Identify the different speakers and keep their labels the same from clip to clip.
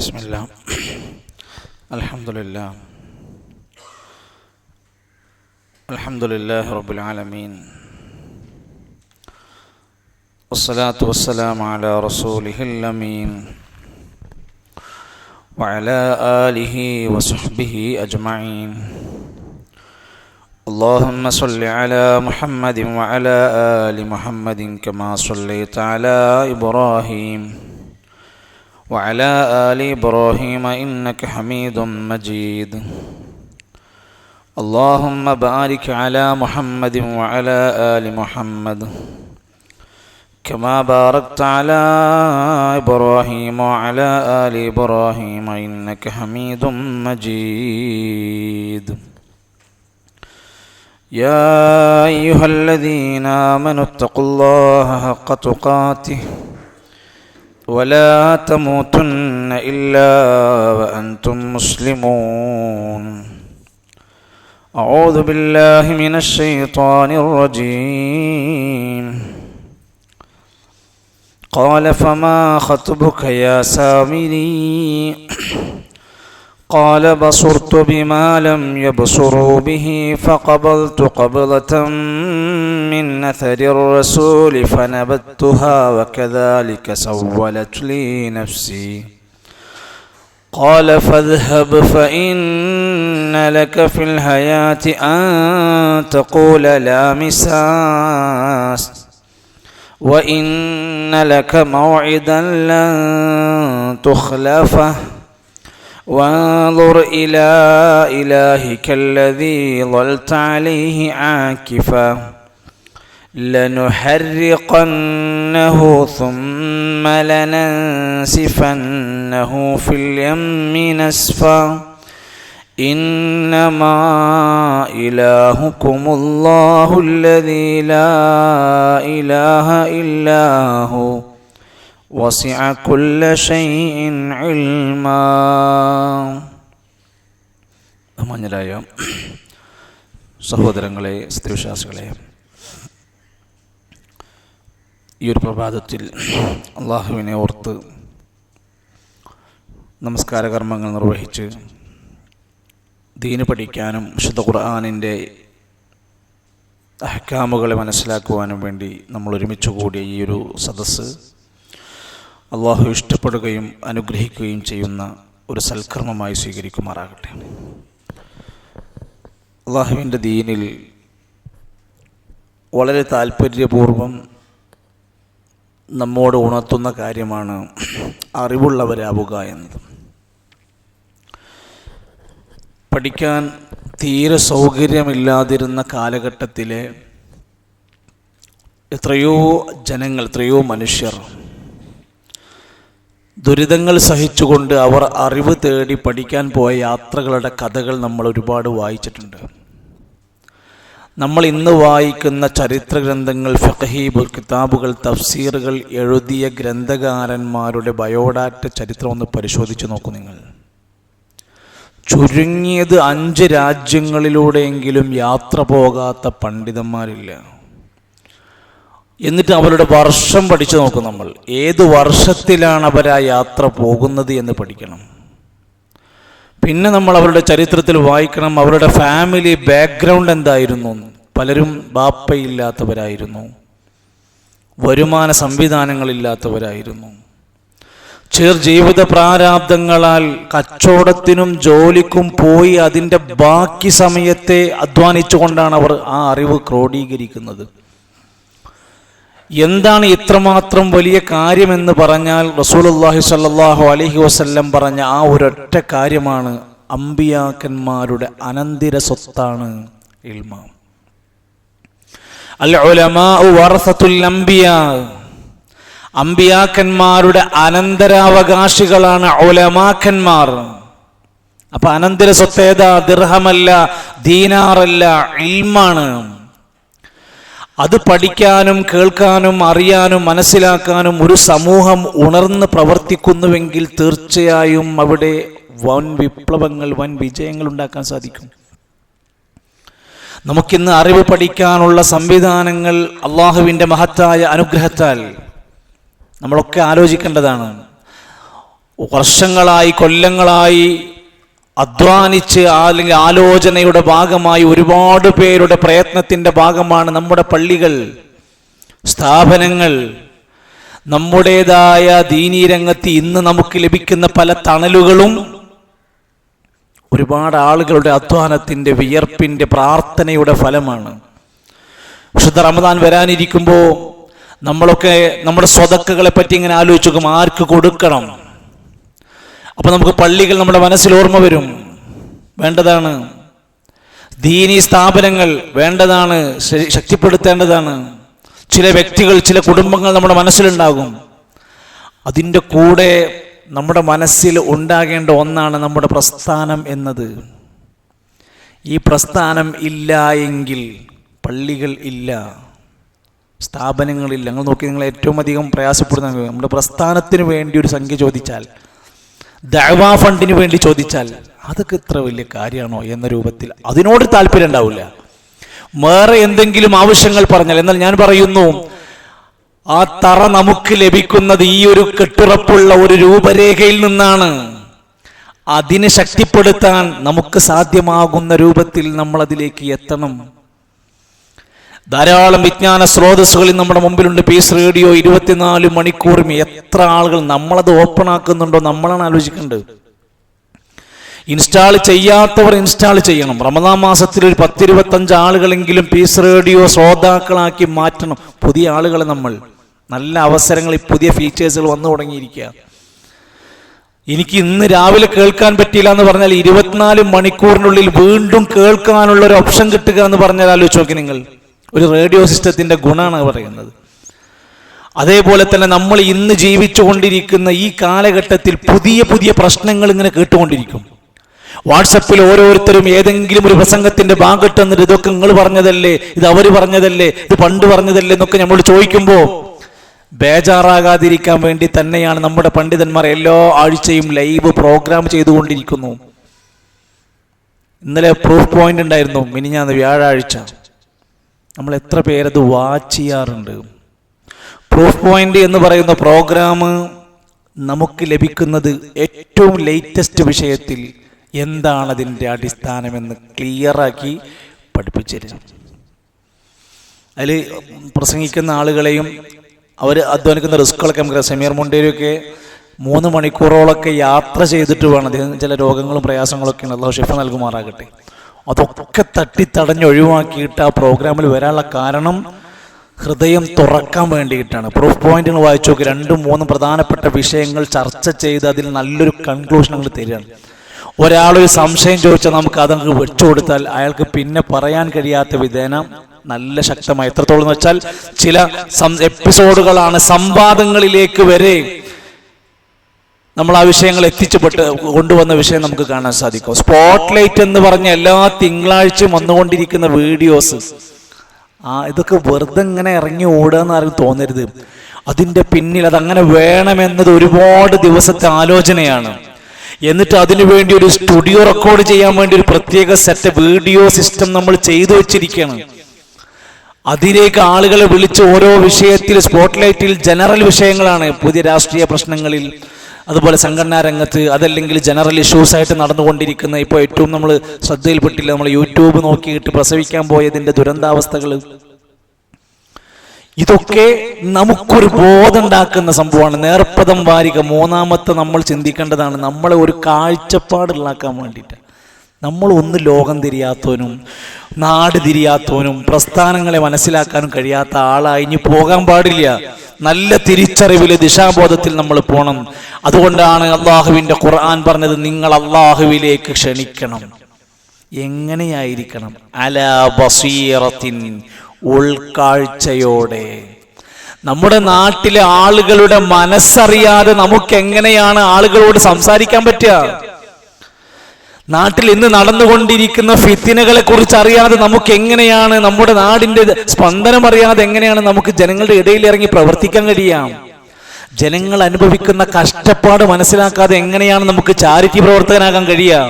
Speaker 1: ബിസ്മില്ലാ അൽഹംദുലില്ലാഹി റബ്ബിൽ ആലമീൻ വസ്സലാത്തു വസ്സലാമു അലാ റസൂലിഹിൽ അമീൻ വഅലാ ആലിഹി വസഹ്ബിഹി അജ്മഈൻ. اللهم صل على محمد وعلى آل محمد كما صليت على إبراهيم وعلى آل إبراهيم إنك حميد مجيد. اللهم بارك على محمد وعلى آل محمد كما باركت على إبراهيم وعلى آل إبراهيم إنك حميد مجيد. يا أيها الذين آمنوا اتقوا الله حق تقاته ولا تموتن إلا وأنتم مسلمون. أعوذ بالله من الشيطان الرجيم. قال فما خطبك يا سامري قال بصرت بما لم يبصروا به فقبلت قبضة من أثر الرسول فنبذتها وكذلك سولت لي نفسي. قال فاذهب فإن لك في الحياة أن تقول لا مساس وإن لك موعدا لن تخلفه وانظر إلى إلهك الذي ظلت عليه عاكفا لنحرقنه ثم لننسفنه في اليم نسفا إنما إلهكم الله الذي لا إله إلا هو وسع كل شيء علما. ബഹുമാന്യരായ സഹോദരങ്ങളെ, സത്യവിശ്വാസികളെ, ഈ ഒരു പ്രഭാതത്തിൽ അള്ളാഹുവിനെ ഓർത്ത് നമസ്കാര കർമ്മങ്ങൾ നിർവഹിച്ച് ദീന് പഠിക്കാനും വിശുദ്ധ ഖുർആനിൻ്റെ അഹ്കാമുകളെ മനസ്സിലാക്കുവാനും വേണ്ടി നമ്മൾ ഒരുമിച്ച് കൂടിയ ഈ ഒരു സദസ്സ് അള്ളാഹു ഇഷ്ടപ്പെടുകയും അനുഗ്രഹിക്കുകയും ചെയ്യുന്ന ഒരു സൽക്കർമ്മമായി സ്വീകരിക്കുമാറാകട്ടെ. അള്ളാഹുവിൻ്റെ ദീനിൽ വളരെ താല്പര്യപൂർവം നമ്മോട് ഉണർത്തുന്ന കാര്യമാണ് അറിവുള്ളവരാവുക എന്നത്. പഠിക്കാൻ തീരെ സൗകര്യമില്ലാതിരുന്ന കാലഘട്ടത്തിലെ എത്രയോ ജനങ്ങൾ, എത്രയോ മനുഷ്യർ ദുരിതങ്ങൾ സഹിച്ചുകൊണ്ട് അവർ അറിവ് തേടി പഠിക്കാൻ പോയ യാത്രകളുടെ കഥകൾ നമ്മൾ ഒരുപാട് വായിച്ചിട്ടുണ്ട്. നമ്മൾ ഇന്ന് വായിക്കുന്ന ചരിത്ര ഗ്രന്ഥങ്ങൾ, ഫിഖ്ഹി കിതാബുകൾ, തഫ്സീറുകൾ എഴുതിയ ഗ്രന്ഥകാരന്മാരുടെ ബയോഡാറ്റ ചരിത്രം ഒന്ന് പരിശോധിച്ച് നോക്കൂ നിങ്ങൾ. ചുരുങ്ങിയത് 5 രാജ്യങ്ങളിലൂടെയെങ്കിലും യാത്ര പോകാത്ത പണ്ഡിതന്മാരില്ല. എന്നിട്ട് അവരുടെ വർഷം പഠിച്ചു നോക്കും. നമ്മൾ ഏത് വർഷത്തിലാണ് അവർ ആ യാത്ര പോകുന്നത് എന്ന് പഠിക്കണം. പിന്നെ നമ്മൾ അവരുടെ ചരിത്രത്തിൽ വായിക്കണം അവരുടെ ഫാമിലി ബാക്ക്ഗ്രൗണ്ട് എന്തായിരുന്നു. പലരും ബാപ്പയില്ലാത്തവരായിരുന്നു, വരുമാന സംവിധാനങ്ങളില്ലാത്തവരായിരുന്നു, ജീവിത പ്രാരാബ്ദങ്ങളാൽ കച്ചവടത്തിനും ജോലിക്കും പോയി അതിൻ്റെ ബാക്കി സമയത്തെ അധ്വാനിച്ചുകൊണ്ടാണ് അവർ ആ അറിവ് ക്രോഡീകരിക്കുന്നത്. എന്താണ് ഇത്രമാത്രം വലിയ കാര്യമെന്ന് പറഞ്ഞാൽ റസൂലുള്ളാഹി സ്വല്ലല്ലാഹു അലൈഹി വസല്ലം പറഞ്ഞ ആ ഒരൊറ്റ കാര്യമാണ്, അമ്പിയാക്കന്മാരുടെ അനന്തര സ്വത്താണ് ഇൽമ. അൽ ഉലമാഉ വറസത്തുൽ അംബിയാ, അമ്പിയാക്കന്മാരുടെ അനന്തരാവകാശികളാണ് ഉലമാക്കന്മാർ. അപ്പൊ അനന്തര സ്വത്ത് ഏതാ? ദിർഹമല്ല, ദീനാറല്ല, ഇൽമാണ്. അത് പഠിക്കാനും കേൾക്കാനും അറിയാനും മനസ്സിലാക്കാനും ഒരു സമൂഹം ഉണർന്ന് പ്രവർത്തിക്കുന്നുവെങ്കിൽ തീർച്ചയായും അവിടെ വൻ വിപ്ലവങ്ങൾ, വൻ വിജയങ്ങൾ ഉണ്ടാക്കാൻ സാധിക്കും. നമുക്കിന്ന് അറിവ് പഠിക്കാനുള്ള സംവിധാനങ്ങൾ അള്ളാഹുവിൻ്റെ മഹത്തായ അനുഗ്രഹത്താൽ നമ്മളൊക്കെ ആലോചിക്കേണ്ടതാണ്. വർഷങ്ങളായി കൊല്ലങ്ങളായി അധ്വാനിച്ച് അല്ലെങ്കിൽ ആലോചനയുടെ ഭാഗമായി ഒരുപാട് പേരുടെ പ്രയത്നത്തിൻ്റെ ഭാഗമാണ് നമ്മുടെ പള്ളികൾ, സ്ഥാപനങ്ങൾ. നമ്മുടേതായ ദീനീ രംഗത്ത് ഇന്ന് നമുക്ക് ലഭിക്കുന്ന പല തണലുകളും ഒരുപാട് ആളുകളുടെ അധ്വാനത്തിൻ്റെ, വിയർപ്പിൻ്റെ, പ്രാർത്ഥനയുടെ ഫലമാണ്. വിശുദ്ധ റമദാൻ വരാനിരിക്കുമ്പോൾ നമ്മളൊക്കെ നമ്മുടെ സ്വതക്കകളെ പറ്റി ഇങ്ങനെ ആലോചിച്ച് നോക്കും, ആർക്ക് കൊടുക്കണം. അപ്പോൾ നമുക്ക് പള്ളികൾ നമ്മുടെ മനസ്സിൽ ഓർമ്മ വരും, വേണ്ടതാണ്. ദീനീ സ്ഥാപനങ്ങൾ വേണ്ടതാണ്, ശക്തിപ്പെടുത്തേണ്ടതാണ്. ചില വ്യക്തികൾ, ചില കുടുംബങ്ങൾ നമ്മുടെ മനസ്സിലുണ്ടാകും. അതിൻ്റെ കൂടെ നമ്മുടെ മനസ്സിൽ ഉണ്ടാകേണ്ട ഒന്നാണ് നമ്മുടെ പ്രസ്ഥാനം എന്നത്. ഈ പ്രസ്ഥാനം ഇല്ല എങ്കിൽ പള്ളികൾ ഇല്ല, സ്ഥാപനങ്ങളില്ല. നിങ്ങൾ നോക്കി, നിങ്ങൾ ഏറ്റവും അധികം പ്രയാസപ്പെടുന്ന നമ്മുടെ പ്രസ്ഥാനത്തിന് വേണ്ടി ഒരു സംഖ്യ ചോദിച്ചാൽ, ദഅവാ ഫണ്ടിന് വേണ്ടി ചോദിച്ചാൽ, അതൊക്കെ ഇത്ര വലിയ കാര്യമാണോ എന്ന രൂപത്തിൽ അതിനോട് താല്പര്യം ഉണ്ടാവില്ല. വേറെ എന്തെങ്കിലും ആവശ്യങ്ങൾ പറഞ്ഞാൽ, എന്നാൽ ഞാൻ പറയുന്നു, ആ തറ നമുക്ക് ലഭിക്കുന്നത് ഈ ഒരു കെട്ടുറപ്പുള്ള ഒരു രൂപരേഖയിൽ നിന്നാണ്. അതിനെ ശക്തിപ്പെടുത്താൻ നമുക്ക് സാധ്യമാകുന്ന രൂപത്തിൽ നമ്മൾ അതിലേക്ക് എത്തണം. ധാരാളം വിജ്ഞാന സ്രോതസ്സുകളിൽ നമ്മുടെ മുമ്പിലുണ്ട്. പീസ് റേഡിയോ 24 മണിക്കൂറും. എത്ര ആളുകൾ നമ്മളത് ഓപ്പൺ ആക്കുന്നുണ്ടോ നമ്മളാണ് ആലോചിക്കേണ്ടത്. ഇൻസ്റ്റാൾ ചെയ്യാത്തവർ ഇൻസ്റ്റാൾ ചെയ്യണം. റമദാൻ മാസത്തിൽ ഒരു 10-25 ആളുകളെങ്കിലും പീസ് റേഡിയോ ശ്രോതാക്കളാക്കി മാറ്റണം. പുതിയ ആളുകളെ നമ്മൾ, നല്ല അവസരങ്ങൾ, പുതിയ ഫീച്ചേഴ്സുകൾ വന്നു തുടങ്ങിയിരിക്കുക. എനിക്ക് ഇന്ന് രാവിലെ കേൾക്കാൻ പറ്റിയില്ല എന്ന് പറഞ്ഞാൽ 24 മണിക്കൂറിനുള്ളിൽ വീണ്ടും കേൾക്കാനുള്ള ഒരു ഓപ്ഷൻ കിട്ടുക എന്ന് പറഞ്ഞാൽ ആലോചിച്ച് നോക്കി നിങ്ങൾ. ഒരു റേഡിയോ സിസ്റ്റത്തിന്റെ ഗുണമാണ് പറയുന്നത്. അതേപോലെ തന്നെ നമ്മൾ ഇന്ന് ജീവിച്ചു കൊണ്ടിരിക്കുന്ന ഈ കാലഘട്ടത്തിൽ പുതിയ പുതിയ പ്രശ്നങ്ങൾ ഇങ്ങനെ കേട്ടുകൊണ്ടിരിക്കും. വാട്സപ്പിൽ ഓരോരുത്തരും ഏതെങ്കിലും ഒരു പ്രസംഗത്തിന്റെ ഭാഗത്ത് എന്നിട്ട് ഇതൊക്കെ നിങ്ങൾ പറഞ്ഞതല്ലേ, ഇത് അവർ പറഞ്ഞതല്ലേ, ഇത് പണ്ട് പറഞ്ഞതല്ലേ എന്നൊക്കെ നമ്മൾ ചോദിക്കുമ്പോൾ ബേജാറാകാതിരിക്കാൻ വേണ്ടി തന്നെയാണ് നമ്മുടെ പണ്ഡിതന്മാർ എല്ലാ ആഴ്ചയും ലൈവ് പ്രോഗ്രാം ചെയ്തുകൊണ്ടിരിക്കുന്നു. ഇന്നലെ പ്രൂഫ് പോയിന്റ് ഉണ്ടായിരുന്നു, മിനിഞ്ഞാന്ന് വ്യാഴാഴ്ച. നമ്മൾ എത്ര പേരത് വാച്ച് ചെയ്യാറുണ്ട്? പ്രൂഫ് പോയിന്റ് എന്ന് പറയുന്ന പ്രോഗ്രാം നമുക്ക് ലഭിക്കുന്നത് ഏറ്റവും ലേറ്റസ്റ്റ് വിഷയത്തിൽ എന്താണ് അതിൻ്റെ അടിസ്ഥാനമെന്ന് ക്ലിയറാക്കി പഠിപ്പിച്ചിരുന്നു. അതിൽ പ്രസംഗിക്കുന്ന ആളുകളെയും അവർ അധ്വാനിക്കുന്ന റിസ്കുകളൊക്കെ നമുക്ക്, സമീർ മുണ്ടേരിയൊക്കെ 3 മണിക്കൂറോളൊക്കെ യാത്ര ചെയ്തിട്ട് വേണം. അദ്ദേഹം ചില രോഗങ്ങളും പ്രയാസങ്ങളൊക്കെയാണ്, അല്ലാഹു ശിഫ നൽകുമാറാകട്ടെ. അതൊക്കെ തട്ടിത്തടഞ്ഞ് ഒഴിവാക്കിയിട്ട് ആ പ്രോഗ്രാമിൽ വരാനുള്ള കാരണം ഹൃദയം തുറക്കാൻ വേണ്ടിയിട്ടാണ്. പ്രൂഫ് പോയിന്റുകൾ വായിച്ചു നോക്കി, 2-3 പ്രധാനപ്പെട്ട വിഷയങ്ങൾ ചർച്ച ചെയ്ത് അതിൽ നല്ലൊരു കൺക്ലൂഷനുകൾ തരികയാണ്. ഒരാളൊരു സംശയം ചോദിച്ചാൽ നമുക്ക് അതങ്ങ് വെച്ചു കൊടുത്താൽ അയാൾക്ക് പിന്നെ പറയാൻ കഴിയാത്ത വിധേന നല്ല ശക്തമായി, എത്രത്തോളം എന്ന് വെച്ചാൽ ചില എപ്പിസോഡുകളാണ് സംവാദങ്ങളിലേക്ക് വരെ നമ്മൾ ആ വിഷയങ്ങൾ എത്തിച്ചുപെട്ട് കൊണ്ടുവന്ന വിഷയം നമുക്ക് കാണാൻ സാധിക്കും. സ്പോട്ട്ലൈറ്റ് എന്ന് പറഞ്ഞ എല്ലാ തിങ്കളാഴ്ചയും വന്നുകൊണ്ടിരിക്കുന്ന വീഡിയോസ്, ഇതൊക്കെ വെറുതെ ഇങ്ങനെ ഇറങ്ങി ഓടുക എന്ന് ആരും തോന്നരുത്. അതിൻ്റെ പിന്നിൽ അതങ്ങനെ വേണമെന്നത് ഒരുപാട് ദിവസത്തെ ആലോചനയാണ്. എന്നിട്ട് അതിനുവേണ്ടി ഒരു സ്റ്റുഡിയോ റെക്കോർഡ് ചെയ്യാൻ വേണ്ടി ഒരു പ്രത്യേക സെറ്റ് വീഡിയോ സിസ്റ്റം നമ്മൾ ചെയ്തു വെച്ചിരിക്കുകയാണ്. അതിലേക്ക് ആളുകളെ വിളിച്ച് ഓരോ വിഷയത്തിൽ സ്പോട്ട്ലൈറ്റിൽ ജനറൽ വിഷയങ്ങളാണ്, പുതിയ രാഷ്ട്രീയ പ്രശ്നങ്ങളിൽ, അതുപോലെ സംഘടനാ രംഗത്ത്, അതല്ലെങ്കിൽ ജനറൽ ഇഷ്യൂസ് ആയിട്ട് നടന്നുകൊണ്ടിരിക്കുന്ന, ഇപ്പോൾ ഏറ്റവും നമ്മൾ ശ്രദ്ധയിൽപ്പെട്ടില്ല, നമ്മൾ യൂട്യൂബ് നോക്കിയിട്ട് പ്രസവിക്കാൻ പോയതിൻ്റെ ദുരന്താവസ്ഥകൾ. ഇതൊക്കെ നമുക്കൊരു ബോധമുണ്ടാക്കുന്ന സംഭവമാണ്. നേർപ്പദം വാരിക 3-ാമത്തെ നമ്മൾ ചിന്തിക്കേണ്ടതാണ്, നമ്മളെ ഒരു കാഴ്ചപ്പാടുള്ളാക്കാൻ വേണ്ടിയിട്ട്. നമ്മൾ ഒന്ന് ലോകം തിരിയാത്തവനും നാട് തിരിയാത്തവനും പ്രസ്ഥാനങ്ങളെ മനസ്സിലാക്കാനും കഴിയാത്ത ആളായി ഇനി പോകാൻ പാടില്ല. നല്ല തിരിച്ചറിവില്, ദിശാബോധത്തിൽ നമ്മൾ പോകണം. അതുകൊണ്ടാണ് അള്ളാഹുവിൻ്റെ ഖുർആൻ പറഞ്ഞത്, നിങ്ങൾ അള്ളാഹുവിലേക്ക് ക്ഷണിക്കണം. എങ്ങനെയായിരിക്കണം? അലാ ബസീറത്തിൻ, ഉൾക്കാഴ്ചയോടെ. നമ്മുടെ നാട്ടിലെ ആളുകളുടെ മനസ്സറിയാതെ നമുക്ക് എങ്ങനെയാണ് ആളുകളോട് സംസാരിക്കാൻ പറ്റുക? നാട്ടിൽ ഇന്ന് നടന്നുകൊണ്ടിരിക്കുന്ന ഫിത്തിനകളെ കുറിച്ച് അറിയാതെ നമുക്ക് എങ്ങനെയാണ്, നമ്മുടെ നാടിന്റെ സ്പന്ദനം അറിയാതെ എങ്ങനെയാണ് നമുക്ക് ജനങ്ങളുടെ ഇടയിൽ ഇറങ്ങി പ്രവർത്തിക്കാൻ കഴിയാം? ജനങ്ങൾ അനുഭവിക്കുന്ന കഷ്ടപ്പാട് മനസ്സിലാക്കാതെ എങ്ങനെയാണ് നമുക്ക് ചാരിറ്റി പ്രവർത്തകനാകാൻ കഴിയുക?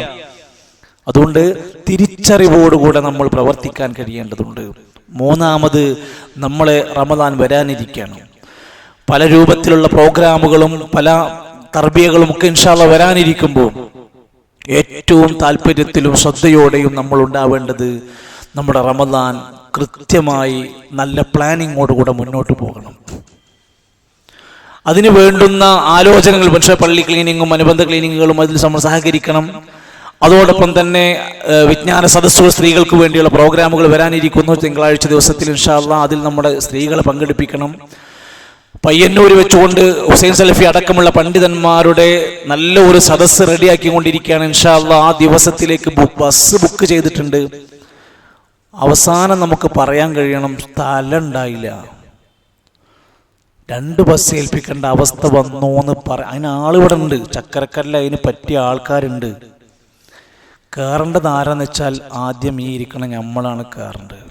Speaker 1: അതുകൊണ്ട് തിരിച്ചറിവോടുകൂടെ നമ്മൾ പ്രവർത്തിക്കാൻ കഴിയേണ്ടതുണ്ട്. 3-ാമത്, നമ്മളെ റമദാൻ വരാനിരിക്കുകയാണ്. പല രൂപത്തിലുള്ള പ്രോഗ്രാമുകളും പല തർബിയകളും ഒക്കെ ഇൻഷാ അല്ലാഹ് വരാനിരിക്കുമ്പോൾ ഏറ്റവും താല്പര്യത്തിലും ശ്രദ്ധയോടെയും നമ്മൾ ഉണ്ടാവേണ്ടത് നമ്മുടെ റമദാൻ കൃത്യമായി നല്ല പ്ലാനിങ്ങോടുകൂടെ മുന്നോട്ട് പോകണം. അതിന് വേണ്ടുന്ന ആലോചനകൾ, പക്ഷേ പള്ളി ക്ലീനിങ്ങും അനുബന്ധ ക്ലീനിങ്ങുകളും അതിൽ നമ്മൾ സഹകരിക്കണം. അതോടൊപ്പം തന്നെ വിജ്ഞാന സദസ്സുകൾ, സ്ത്രീകൾക്ക് വേണ്ടിയുള്ള പ്രോഗ്രാമുകൾ വരാനിരിക്കുന്നു തിങ്കളാഴ്ച ദിവസത്തിൽ ഇൻഷാ അല്ലാഹ്. അതിൽ നമ്മുടെ സ്ത്രീകളെ പങ്കെടുപ്പിക്കണം. പയ്യന്നൂർ വെച്ചുകൊണ്ട് ഹുസൈൻ സലഫി അടക്കമുള്ള പണ്ഡിതന്മാരുടെ നല്ല ഒരു സദസ്സ് റെഡിയാക്കിക്കൊണ്ടിരിക്കുകയാണ് ഇൻഷാ അല്ലാഹ്. ആ ദിവസത്തിലേക്ക് ബസ് ബുക്ക് ചെയ്തിട്ടുണ്ട്. അവസാനം നമുക്ക് പറയാൻ കഴിയണം, സ്ഥലം ഉണ്ടായില്ല, 2 ബസ് ഏൽപ്പിക്കേണ്ട അവസ്ഥ വന്നോന്ന് അതിന് ആളിവിടെ ഉണ്ട്. ചക്കരക്കല്ല അതിന് പറ്റിയ ആൾക്കാരുണ്ട്. കയറേണ്ടത് ആരാന്ന് വെച്ചാൽ ആദ്യം ഈ ഇരിക്കണം നമ്മളാണ് കയറേണ്ടത്.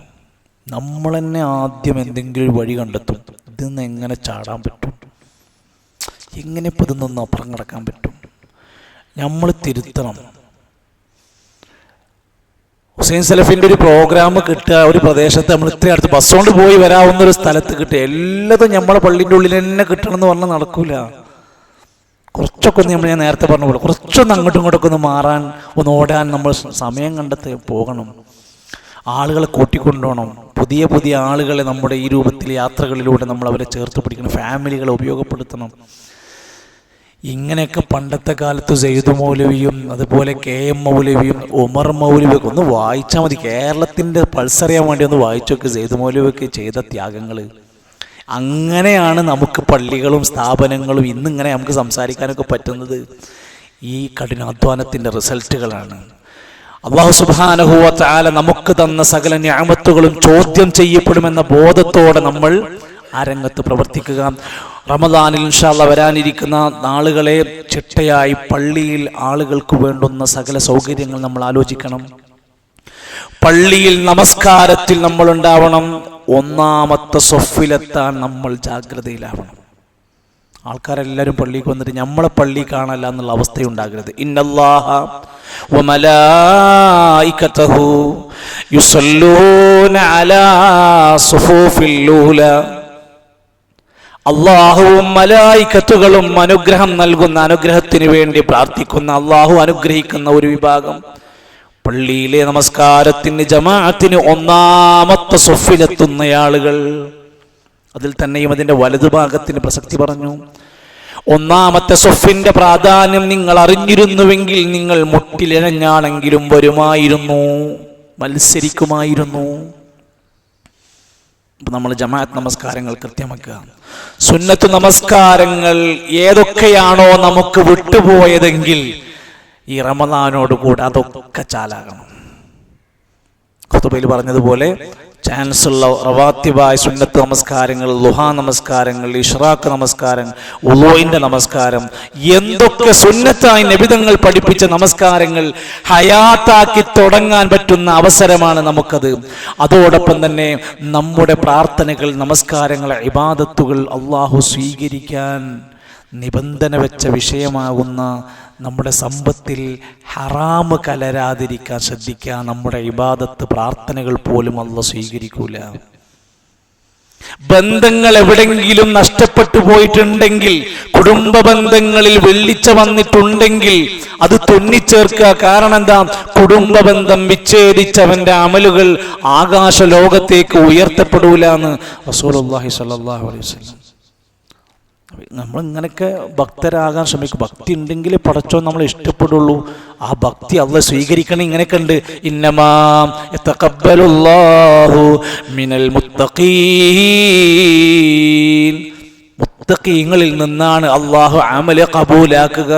Speaker 1: നമ്മൾ തന്നെ ആദ്യം എന്തെങ്കിലും ഒരു വഴി കണ്ടെത്തും. ഇതിന്ന് എങ്ങനെ ചാടാൻ പറ്റും, എങ്ങനെ ഇപ്പം ഇതൊന്നും അപ്പുറം കിടക്കാൻ പറ്റും, നമ്മൾ തിരുത്തണം. ഹുസൈൻ സലഫിൻ്റെ ഒരു പ്രോഗ്രാം കിട്ടുക ഒരു പ്രദേശത്ത്, നമ്മൾ ഇത്രയും അടുത്ത് ബസ് കൊണ്ട് പോയി വരാവുന്ന ഒരു സ്ഥലത്ത് കിട്ടുക. എല്ലാതും നമ്മളെ പള്ളിൻ്റെ ഉള്ളിൽ തന്നെ കിട്ടണം എന്ന് പറഞ്ഞാൽ നടക്കൂല. കുറച്ചൊക്കെ ഒന്ന് ഞാൻ നേരത്തെ പറഞ്ഞ പോലെ കുറച്ചൊന്ന് അങ്ങോട്ടും ഇങ്ങോട്ടൊക്കെ ഒന്ന് മാറാൻ, ഒന്ന് ഓടാൻ നമ്മൾ സമയം കണ്ടെത്തി പോകണം. ആളുകളെ കൂട്ടിക്കൊണ്ടുപോകണം. പുതിയ പുതിയ ആളുകളെ നമ്മുടെ ഈ രൂപത്തിൽ യാത്രകളിലൂടെ നമ്മൾ അവരെ ചേർത്ത് പിടിക്കണം. ഫാമിലികളെ ഉപയോഗപ്പെടുത്തണം. ഇങ്ങനെയൊക്കെ പണ്ടത്തെ കാലത്ത് സെയ്ദ് മൗലവിയും അതുപോലെ KM മൗലവിയും ഉമർ മൗലവിയൊക്കെ ഒന്ന് വായിച്ചാൽ മതി. കേരളത്തിൻ്റെ പൾസറിയാൻ വേണ്ടി ഒന്ന് വായിച്ചൊക്കെ സെയ്ദ് മൗലവിയൊക്കെ ചെയ്ത ത്യാഗങ്ങൾ. അങ്ങനെയാണ് നമുക്ക് പള്ളികളും സ്ഥാപനങ്ങളും ഇന്നിങ്ങനെ നമുക്ക് സംസാരിക്കാനൊക്കെ പറ്റുന്നത്. ഈ കഠിനാധ്വാനത്തിൻ്റെ റിസൾട്ടുകളാണ്. അല്ലാഹു സുബ്ഹാനഹു വ തആല നമുക്ക് തന്ന സകല നിഅമത്തുകളും ചോദ്യം ചെയ്യപ്പെടുമെന്ന ബോധത്തോടെ നമ്മൾ ആ രംഗത്ത് പ്രവർത്തിക്കുക. റമദാനിൽ ഇൻഷാ അല്ലാഹ് വരാനിരിക്കുന്ന നാളുകളെ ചിട്ടയായി പള്ളിയിൽ ആളുകൾക്ക് വേണ്ടുന്ന സകല സൗകര്യങ്ങൾ നമ്മൾ ആലോചിക്കണം. പള്ളിയിൽ നമസ്കാരത്തിൽ നമ്മൾ ഉണ്ടാവണം. 1-ാമത്തെ സ്വഫിലെത്താൻ നമ്മൾ ജാഗ്രതയിലാവണം. ആൾക്കാരെല്ലാവരും പള്ളിക്ക് വന്നിട്ട് നമ്മളെ പള്ളി കാണല്ല എന്നുള്ള അവസ്ഥയുണ്ടാകരുത്. ഇന്നല്ലാഹ വ മലായികതഹു യുസല്ലൂന അലാ സുഫൂഫിൽ ലൂല. അല്ലാഹുവും മലായികത്തുകളും അനുഗ്രഹം നൽകുന്ന, അനുഗ്രഹത്തിന് വേണ്ടി പ്രാർത്ഥിക്കുന്ന, അല്ലാഹു അനുഗ്രഹിക്കുന്ന ഒരു വിഭാഗം പള്ളിയിലെ നമസ്കാരത്തിന് ജമാഅത്തിന് 1-ാമത്തെ സ്വഫിലെത്തുന്ന ആളുകൾ. അതിൽ തന്നെയും അതിൻ്റെ വലതുഭാഗത്തിന് പ്രസക്തി പറഞ്ഞു. 1-ാമത്തെ സ്വഫിന്റെ പ്രാധാന്യം നിങ്ങൾ അറിഞ്ഞിരുന്നുവെങ്കിൽ നിങ്ങൾ മുട്ടിലിഴഞ്ഞാണെങ്കിലും വരുമായിരുന്നു, മത്സരിക്കുമായിരുന്നു. നമ്മൾ ജമാഅത്ത് നമസ്കാരങ്ങൾ കൃത്യമാക്കുക. സുന്നത്ത് നമസ്കാരങ്ങൾ ഏതൊക്കെയാണോ നമുക്ക് വിട്ടുപോയതെങ്കിൽ ഈ റമദാനോടുകൂടെ അതൊക്കെ ചാലാകണം. ഖുതുബയിൽ പറഞ്ഞതുപോലെ ചാൻസുള്ള റവാത്തിബായ സുന്നത്ത് നമസ്കാരങ്ങൾ, ളുഹാ നമസ്കാരങ്ങൾ, ഇഷ്റാഖ് നമസ്കാരം, ഉളൂഇന്റെ നമസ്കാരം, എന്തൊക്കെ സുന്നത്തായി നബിതങ്ങൾ പഠിപ്പിച്ച നമസ്കാരങ്ങൾ ഹയാത്താക്കി തുടങ്ങാൻ പറ്റുന്ന അവസരമാണ് നമുക്കത്. അതോടൊപ്പം തന്നെ നമ്മുടെ പ്രാർത്ഥനകൾ, നമസ്കാരങ്ങൾ, ഇബാദത്തുകൾ അല്ലാഹു സ്വീകരിക്കാൻ നിബന്ധന വെച്ച വിഷയമാകുന്ന നമ്മുടെ സമ്പത്തിൽ ഹറാമ് കലരാതിരിക്കാൻ ശ്രദ്ധിക്കുക. നമ്മുടെ ഇബാദത്ത്, പ്രാർത്ഥനകൾ പോലും അല്ലാഹു സ്വീകരിക്കൂല. ബന്ധങ്ങൾ എവിടെങ്കിലും നഷ്ടപ്പെട്ടു പോയിട്ടുണ്ടെങ്കിൽ, കുടുംബ ബന്ധങ്ങളിൽ വെള്ളിച്ച വന്നിട്ടുണ്ടെങ്കിൽ അത് തുന്നിച്ചേർക്കുക. കാരണം എന്താ? കുടുംബ ബന്ധം വിച്ഛേദിച്ചവന്റെ അമലുകൾ ആകാശ ലോകത്തേക്ക് ഉയർത്തപ്പെടൂല എന്ന് റസൂലുള്ളാഹി സ്വല്ലല്ലാഹു അലൈഹി വസല്ലം. നമ്മൾ ഇങ്ങനെയൊക്കെ ഭക്തരാകാൻ ശ്രമിക്കും. ഭക്തി ഉണ്ടെങ്കിൽ പടച്ചോൻ നമ്മളെ ഇഷ്ടപ്പെടുള്ളൂ. ആ ഭക്തി അല്ലാഹു സ്വീകരിക്കണം. ഇങ്ങനെയൊക്കെ ഉണ്ട്. ഇന്നമാ യതഖബ്ബലുല്ലാഹു മിനൽ മുത്തഖീൻ. മുത്തഖീങ്ങളിൽ നിന്നാണ് അല്ലാഹു അമൽ ഖബൂലാക്കുക.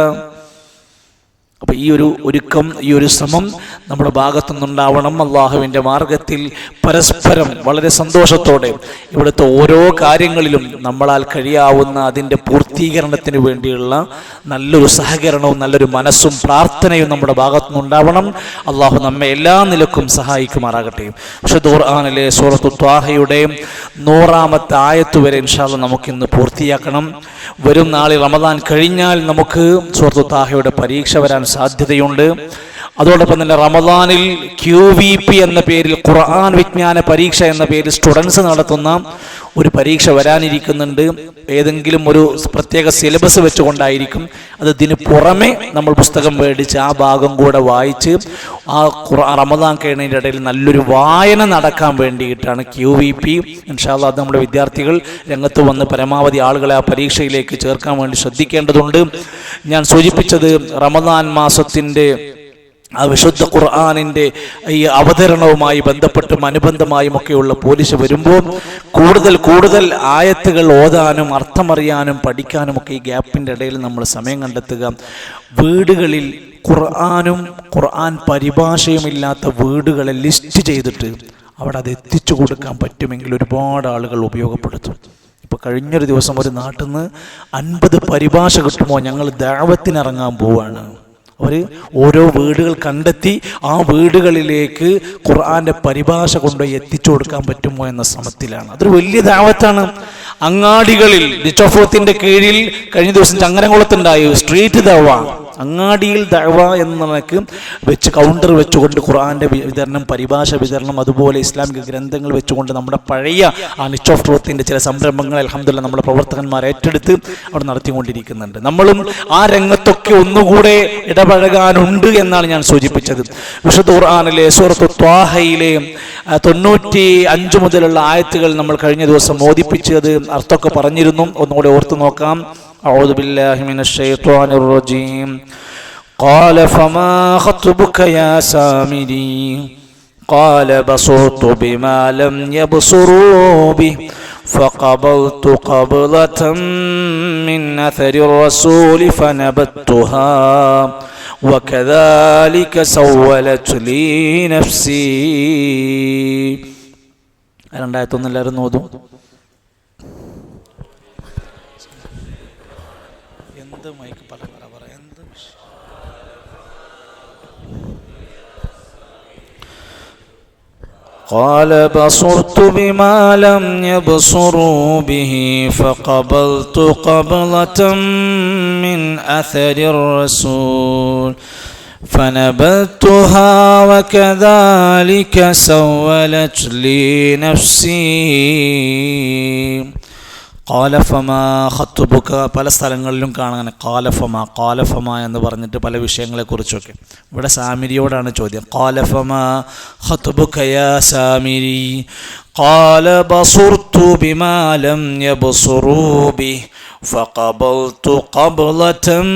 Speaker 1: അപ്പോൾ ഈ ഒരു ഒരുക്കം, ഈ ഒരു ശ്രമം നമ്മുടെ ഭാഗത്തുനിന്നുണ്ടാവണം. അള്ളാഹുവിൻ്റെ മാർഗത്തിൽ പരസ്പരം വളരെ സന്തോഷത്തോടെ ഇവിടുത്തെ ഓരോ കാര്യങ്ങളിലും നമ്മളാൽ കഴിയാവുന്ന അതിൻ്റെ പൂർത്തീകരണത്തിന് വേണ്ടിയുള്ള നല്ലൊരു സഹകരണവും നല്ലൊരു മനസ്സും പ്രാർത്ഥനയും നമ്മുടെ ഭാഗത്തുനിന്നുണ്ടാവണം. അള്ളാഹു നമ്മെ എല്ലാ നിലക്കും സഹായിക്കുമാറാകട്ടെ. വിശുദ്ധ ഖുർആനിലെ സൂറത്തു ത്വാഹയുടെ 100-ാമത്തെ ആയത്ത് വരെ ഇൻഷാ അല്ലാഹ് നമുക്കിന്ന് പൂർത്തിയാക്കണം. വരും നാളിൽ റമദാൻ കഴിഞ്ഞാൽ നമുക്ക് സൂറത്തു ത്വാഹയുടെ പരീക്ഷ വരാൻ സാധ്യതയുണ്ട്. അതോടൊപ്പം തന്നെ റമദാനിൽ QVP എന്ന പേരിൽ, ഖുർആൻ വിജ്ഞാന പരീക്ഷ എന്ന പേരിൽ സ്റ്റുഡൻസ് നടത്തുന്ന ഒരു പരീക്ഷ വരാനിരിക്കുന്നുണ്ട്, ഏതെങ്കിലും ഒരു പ്രത്യേക സിലബസ് വെച്ചുകൊണ്ടായിരിക്കും. അത് ഇതിന് പുറമെ നമ്മൾ പുസ്തകം മേടിച്ച് ആ ഭാഗം കൂടെ വായിച്ച് ആ റമദാൻ കഴിയുന്നതിൻ്റെ ഇടയിൽ നല്ലൊരു വായന നടക്കാൻ വേണ്ടിയിട്ടാണ് QVP. ഇൻഷാ അല്ലാഹ് അത് നമ്മുടെ വിദ്യാർത്ഥികൾ രംഗത്ത് വന്ന് പരമാവധി ആളുകളെ ആ പരീക്ഷയിലേക്ക് ചേർക്കാൻ വേണ്ടി ശ്രദ്ധിക്കേണ്ടതുണ്ട്. ഞാൻ സൂചിപ്പിച്ചത് റമദാൻ മാസത്തിൻ്റെ ആ വിശുദ്ധ ഖുർആനിൻ്റെ ഈ അവതരണവുമായി ബന്ധപ്പെട്ടും അനുബന്ധമായും ഒക്കെയുള്ള പോലീസ് വരുമ്പോൾ കൂടുതൽ ആയത്തുകൾ ഓതാനും അർത്ഥമറിയാനും പഠിക്കാനും ഒക്കെ ഈ ഗ്യാപ്പിൻ്റെ ഇടയിൽ നമ്മൾ സമയം കണ്ടെത്തുക. വീടുകളിൽ ഖുർആൻ പരിഭാഷയുമില്ലാത്ത വീടുകളെ ലിസ്റ്റ് ചെയ്തിട്ട് അവിടെ അത് എത്തിച്ചു കൊടുക്കാൻ പറ്റുമെങ്കിൽ ഒരുപാട് ആളുകൾ ഉപയോഗപ്പെടുത്തും. ഇപ്പോൾ കഴിഞ്ഞൊരു ദിവസം ഒരു നാട്ടിൽ നിന്ന് 50 പരിഭാഷ കിട്ടുമോ, ഞങ്ങൾ ദഅവത്തിനിറങ്ങാൻ പോവാണ്. അവർ ഓരോ വീടുകൾ കണ്ടെത്തി ആ വീടുകളിലേക്ക് ഖുർആന്റെ പരിഭാഷ കൊണ്ടുപോയി എത്തിച്ചു കൊടുക്കാൻ പറ്റുമോ എന്ന ശ്രമത്തിലാണ്. അതൊരു വലിയ ദഅവത്താണ്. അങ്ങാടികളിൽ റിച്ചോഫോത്തിന്റെ കീഴിൽ കഴിഞ്ഞ ദിവസം ചങ്ങരംകുളത്തുണ്ടായി സ്ട്രീറ്റ് ദഅവ. അങ്ങാടിയിൽ ദഅവ എന്ന നിലക്ക് വെച്ച് കൗണ്ടർ വെച്ചുകൊണ്ട് ഖുർആന്റെ വിതരണം, പരിഭാഷ വിതരണം, അതുപോലെ ഇസ്ലാമിക ഗ്രന്ഥങ്ങൾ വെച്ചുകൊണ്ട് നമ്മുടെ പഴയ ആ നിച്ച് ഓഫ് ട്രൂത്തിന്റെ ചില സംരംഭങ്ങൾ അൽഹംദുലില്ലാഹ് നമ്മുടെ പ്രവർത്തകന്മാർ ഏറ്റെടുത്ത് അവിടെ നടത്തിക്കൊണ്ടിരിക്കുന്നുണ്ട്. നമ്മളും ആ രംഗത്തൊക്കെ ഒന്നുകൂടെ ഇടപഴകാനുണ്ട് എന്നാണ് ഞാൻ സൂചിപ്പിച്ചത്. വിശുദ്ധ ഖുർആനിലെ സൂറത്തു ത്വാഹയിലെ 95 മുതലുള്ള ആയത്തുകൾ നമ്മൾ കഴിഞ്ഞ ദിവസം മോദിപ്പിച്ചത് അർത്ഥമൊക്കെ പറഞ്ഞിരുന്നു. ഒന്നുകൂടെ ഓർത്തു നോക്കാം. أعوذ بالله من الشيطان الرجيم. قال فما خطبك يا سامري قال بصرت بما لم يبصروا به فقبلت قبلة من أثر الرسول فنبذتها وكذلك سولت لي نفسي. രണ്ടായിരത്തൊന്ന് എല്ലാവരും നോതും. قال بصرت بما لم يبصروا به فقبلت قبلة من أثر الرسول فنبذتها وكذلك سولت لي نفسي. കാലഫമാ ഖത്തുബുക പല സ്ഥലങ്ങളിലും കാണാൻ കാലഫമാ എന്ന് പറഞ്ഞിട്ട് പല വിഷയങ്ങളെക്കുറിച്ചൊക്കെ. ഇവിടെ സാമിരിയോടാണ് ചോദ്യം. കാലഫമാ ഖത്തുബുക യാ സാമിരി ഖാല ബസുർതു ബിമാ ലം യബ്സുറൂ ബിഹി ഫഖബൽതു ഖബ്ലതൻ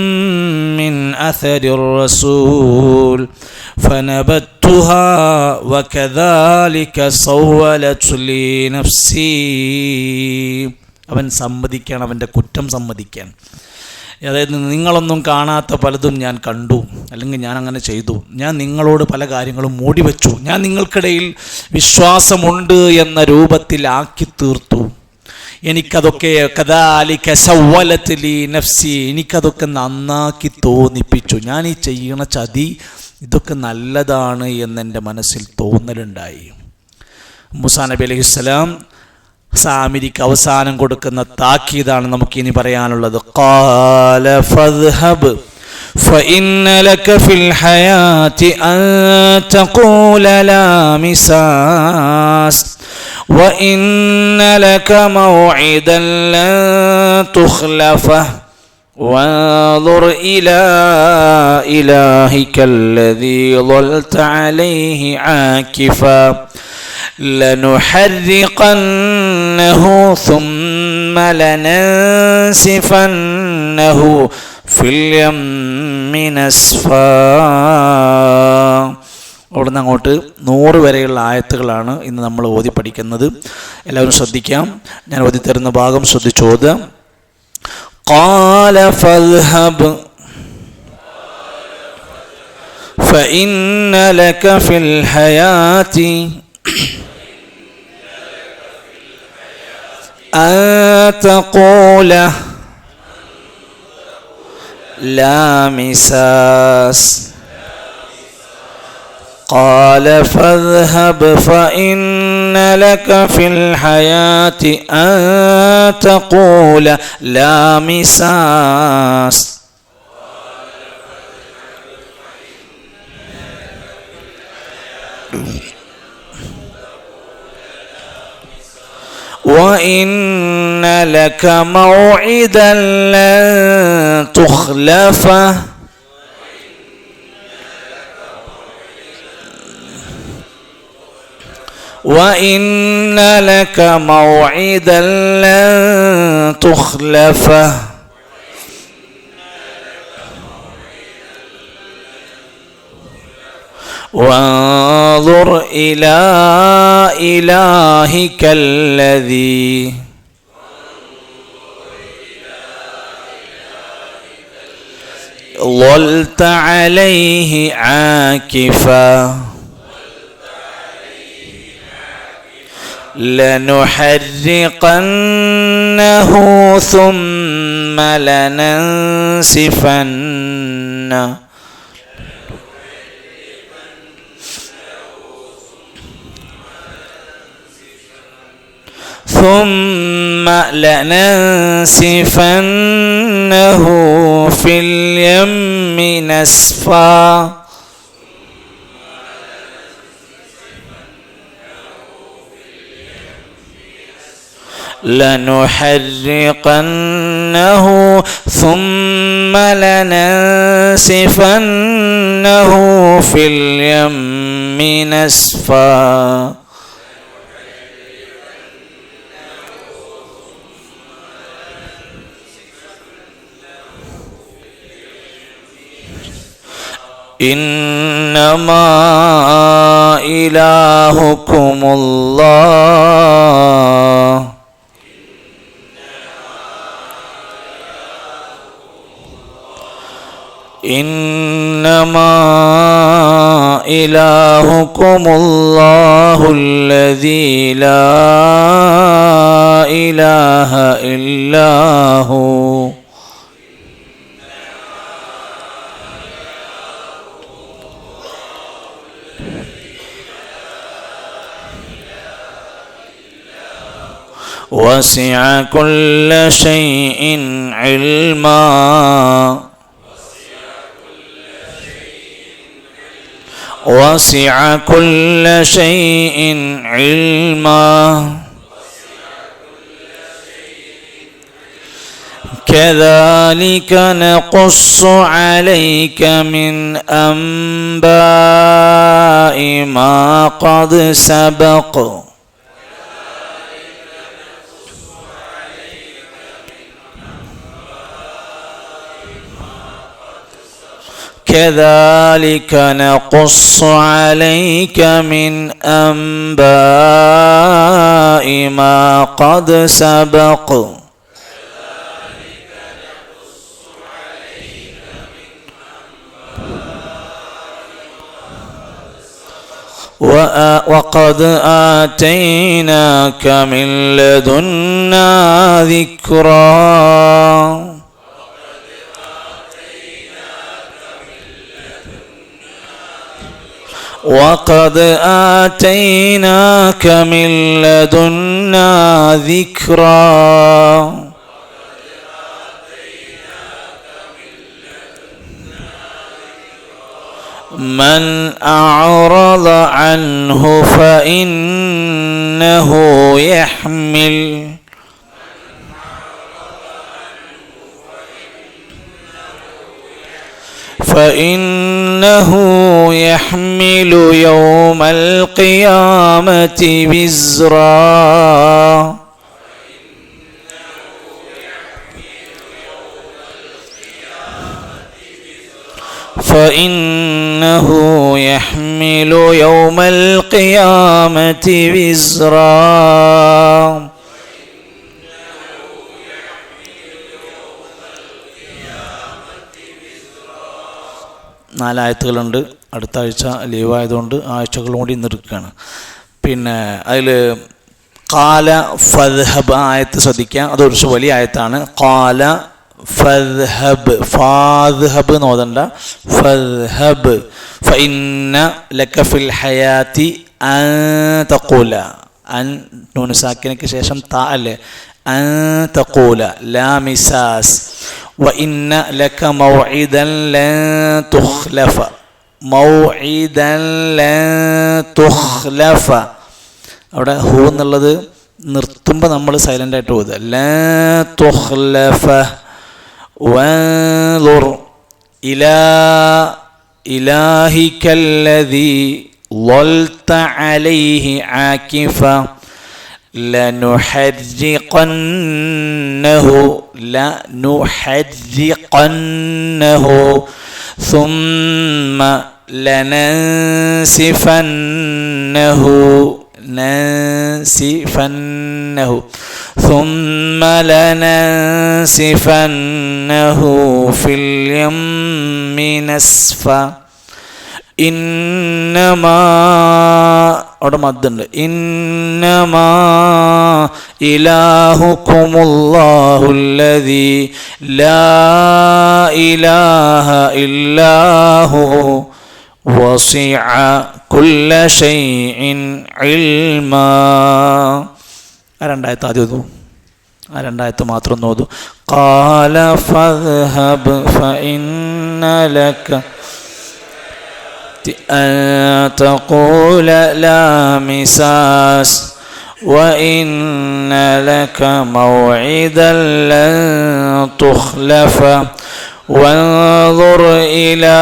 Speaker 1: മിൻ അഥരിർ റസൂൽ ഫനബത്തുഹാ വകദാലിക സവ്വലത് ലീ നഫ്സി. അവൻ സമ്മതിക്കാൻ, അവൻ്റെ കുറ്റം സമ്മതിക്കാൻ. അതായത് നിങ്ങളൊന്നും കാണാത്ത പലതും ഞാൻ കണ്ടു, അല്ലെങ്കിൽ ഞാൻ അങ്ങനെ ചെയ്തു, ഞാൻ നിങ്ങളോട് പല കാര്യങ്ങളും മൂടി വെച്ചു, ഞാൻ നിങ്ങൾക്കിടയിൽ വിശ്വാസമുണ്ട് എന്ന രൂപത്തിലാക്കി തീർത്തു. എനിക്കതൊക്കെ കദാലിക സവ്വലത് ലീ നഫ്സി, എനിക്കതൊക്കെ നന്നാക്കി തോന്നിപ്പിച്ചു. ഞാൻ ഈ ചെയ്യണ ചതി ഇതൊക്കെ നല്ലതാണ് എന്നെൻ്റെ മനസ്സിൽ തോന്നലുണ്ടായി. മൂസാ നബി അലൈഹിസ്സലാം സാമിരിക്ക് അവസാനം കൊടുക്കുന്ന താക്കീതാണ് നമുക്കിനി പറയാനുള്ളത്. ഖാല ഫദ്ഹബ് ഫഇന്ന ലക ഫിൽ ഹയാതി അൻ തഖൂല ലാ മിസാസ് വഇന്ന ലക മൗഇദൻ ലൻ തുഖ്ലഫഹു وانظر إلى إلهك الذي ظلت عليه عاكفا لنحرقنه ثم لننسفنه في اليم نسفا. അവിടുന്ന് അങ്ങോട്ട് 100 വരെയുള്ള ആയത്തുകളാണ് ഇന്ന് നമ്മൾ ഓതി പഠിക്കുന്നത്. എല്ലാവരും ശ്രദ്ധിക്കാം. ഞാൻ ഓതി തരുന്ന ഭാഗം ശ്രദ്ധിച്ചോത്. قال فاذهب فإن لك في الحياة أن تقول لا مساس. قال فاذهب فإن لك في الحياة أن تقول لا مساس. وإن لك موعدا لن تخلفه وإن لك موعدا لن تخلفه وانظر إلى إلهك الذي ظلت عليه عاكفا لنحرقنه ثم لننسفنه في اليم نسفا لنحرقنه ثم لننسفنه في اليم نسفا إنما إلهكم الله إنما إلهكم الله الذي لا إله إلا هو وسع كل شيء علما وسع كل شيء علما كذلك نقص عليك من أنباء ما قد سبق كذلك نقص عليك من أنباء ما قد سبق وقد آتيناك من لدنا ذكرا وقد آتيناك من لدنا ذكرا من أعرض عنه فإنه يحمل يوم القيامة وزرا فإنه يحمل يوم القيامة وزرا നാലായത്തുകളുണ്ട്. അടുത്ത ആഴ്ച ലീവായതുകൊണ്ട് ആഴ്ചകളും കൂടി നിൽക്കുകയാണ്. പിന്നെ അതിൽ ഖാല ഫദ്ഹബ് ആയത്ത് ശ്രദ്ധിക്കുക, അതൊരു വലിയ ആയത്താണ്. ഖാല ഫദ്ഹബ്, ഫാദ്ഹബ് എന്ന് ഓതണ്ട, ഫദ്ഹബ്. ഫഇന്ന ലക ഫിൽ ഹയാതി അൻ തഖൂല, അൻ നൂൻ സാക്കിനയ്ക്ക് ശേഷം താ അല്ലേ, അൻ തഖൂല ലാ മിസാസ്. وإن لك موعدا لن تخلف موعدا لن تخلف. അവിടെ ഹു എന്നുള്ളത് നിർത്തുമ്പോൾ നമ്മൾ സൈലൻ്റ് ആയിട്ട് ഓതുക. ലാ തുഖ്ലഫ വൻദുർ ഇലാ ഇലാഹിക്കല്ലദീ ളൽത അലൈഹി ആകിഫ ലനുഹർരിഖന്നഹു ثم لننسفنه ثم لننسفنه في اليم نسفا إنما അവിടെ മദ്ദുണ്ട്. ഇന്നമാ ഇലാഹുക്കുമുല്ലാഹുല്ലദീ ലാ ഇലാഹ ഇല്ലാഹു വസിഅ കുല്ല ശൈഇൻ ഇൽമാ. ആ രണ്ടായത്ത് ആദ്യം ഓതു. ആ രണ്ടായത്ത് മാത്രം ഓതു. ഖാല ഫദ്ഹബ് ഫഇന്ന ലക أن تقول لا مساس وإن لك موعدا لن تخلف وانظر إلى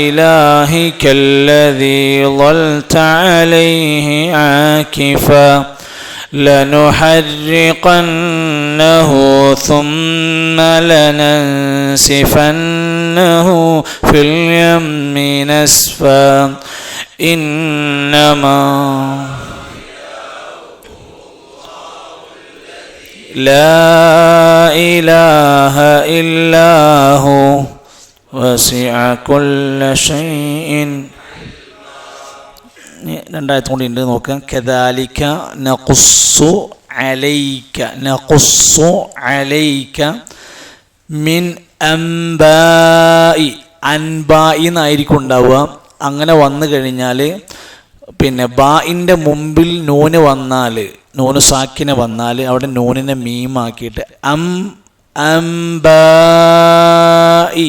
Speaker 1: إلهك الذي ظلت عليه عاكفا لنحرقنه ثم لننسفنه في اليم نسفا إنما لا إله إلا هو وسع كل شيء. രണ്ടായിരത്തി കൂടി ഉണ്ട് നോക്കാം. കദാലിക നഖുസ്സു അലൈക മിൻ അംബാഇ. അൻബാഇ എന്നായിരിക്കും ഉണ്ടാവുക. അങ്ങനെ വന്നു കഴിഞ്ഞാൽ പിന്നെ ബാഇൻ്റെ മുമ്പിൽ നൂന് വന്നാൽ, നൂന് സാക്കിനെ വന്നാൽ അവിടെ നൂനിനെ മീമാക്കിയിട്ട് അംബാഇ,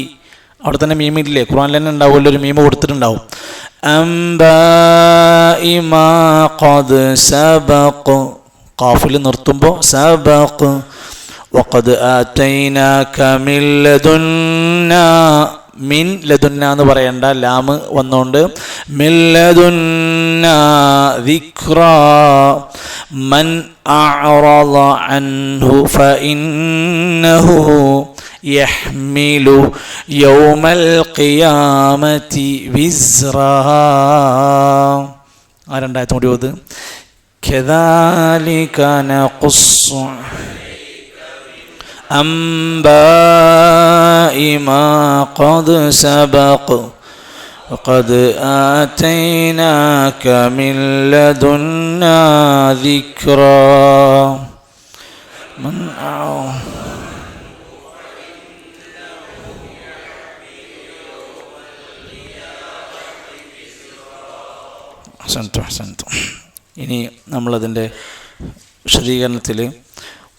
Speaker 1: അവിടെ തന്നെ മീമില്ലേ, ഖുർആനിൽ തന്നെ ഉണ്ടാവുമല്ലോ, ഒരു മീമ് കൊടുത്തിട്ടുണ്ടാവും. അംബാഇ മാ ഖദ് സബഖ്, ഖാഫിൽ നിർത്തുമ്പോൾ സബഖ്. വഖദ് ആതൈനാക മിൻ ലദുന്നാ, മിൻ ലദുന്ന എന്ന് പറയണ്ട, ലാമ് വന്നുകൊണ്ട് മിൻ ലദുന്നാ ദിക്റാ മൻ അഅറദ അൻഹു ഫഇന്നഹു യഹ്മിലു യൗമൽ ഖിയാമത്തി വിസ്റാ. ആ രണ്ടായത്തും കൂടി ഓത്. കദാലിക നഖുസ്സു അംബാഇ മാ ഖദ് സബഖ വഖദ് ആതൈനാക മിൻ ലദുന്നാ ദിക്റാ മൻ അഹ്സൻതും. ഇനി നമ്മളതിൻ്റെ വിശദീകരണത്തിൽ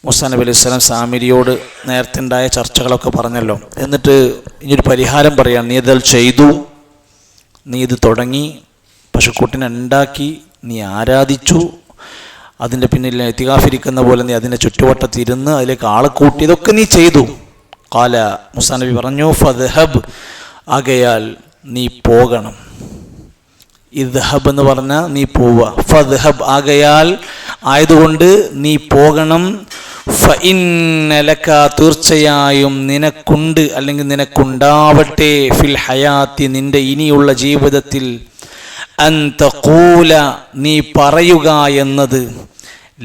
Speaker 1: മൂസാ നബി അലൈഹി സ്വലാം സാമിരിയോട് നേരത്തെ ഉണ്ടായ ചർച്ചകളൊക്കെ പറഞ്ഞല്ലോ. എന്നിട്ട് ഇനിയൊരു പരിഹാരം പറയാം. നീ ഇതെല്ലാം ചെയ്തു, നീ ഇത് തുടങ്ങി, പശുക്കൂട്ടിനെ ഉണ്ടാക്കി, നീ ആരാധിച്ചു, അതിൻ്റെ പിന്നിൽ ഇത്തികാഫിരിക്കുന്ന പോലെ നീ അതിൻ്റെ ചുറ്റുവട്ടത്തിരുന്ന് അതിലേക്ക് ആളെ കൂട്ടി, ഇതൊക്കെ നീ ചെയ്തു. ഖാല, മൂസാ നബി പറഞ്ഞു, ഫദ്ഹബ്, ആകയാൽ നീ പോകണം. ഇദ്ഹബ് എന്ന് പറഞ്ഞാൽ നീ പോവുക. ഫദ്ഹബ്, ആകയാൽ ആയതുകൊണ്ട് നീ പോകണം. ഫഇന്ന ലക, തീർച്ചയായും നിനക്കുണ്ട്, അല്ലെങ്കിൽ നിനക്കുണ്ടാവട്ടെ, ഫിൽ ഹയാത്തി, നിന്റെ ഇനിയുള്ള ജീവിതത്തിൽ, അൻ തഖൂല, നീ പറയുക എന്നത്,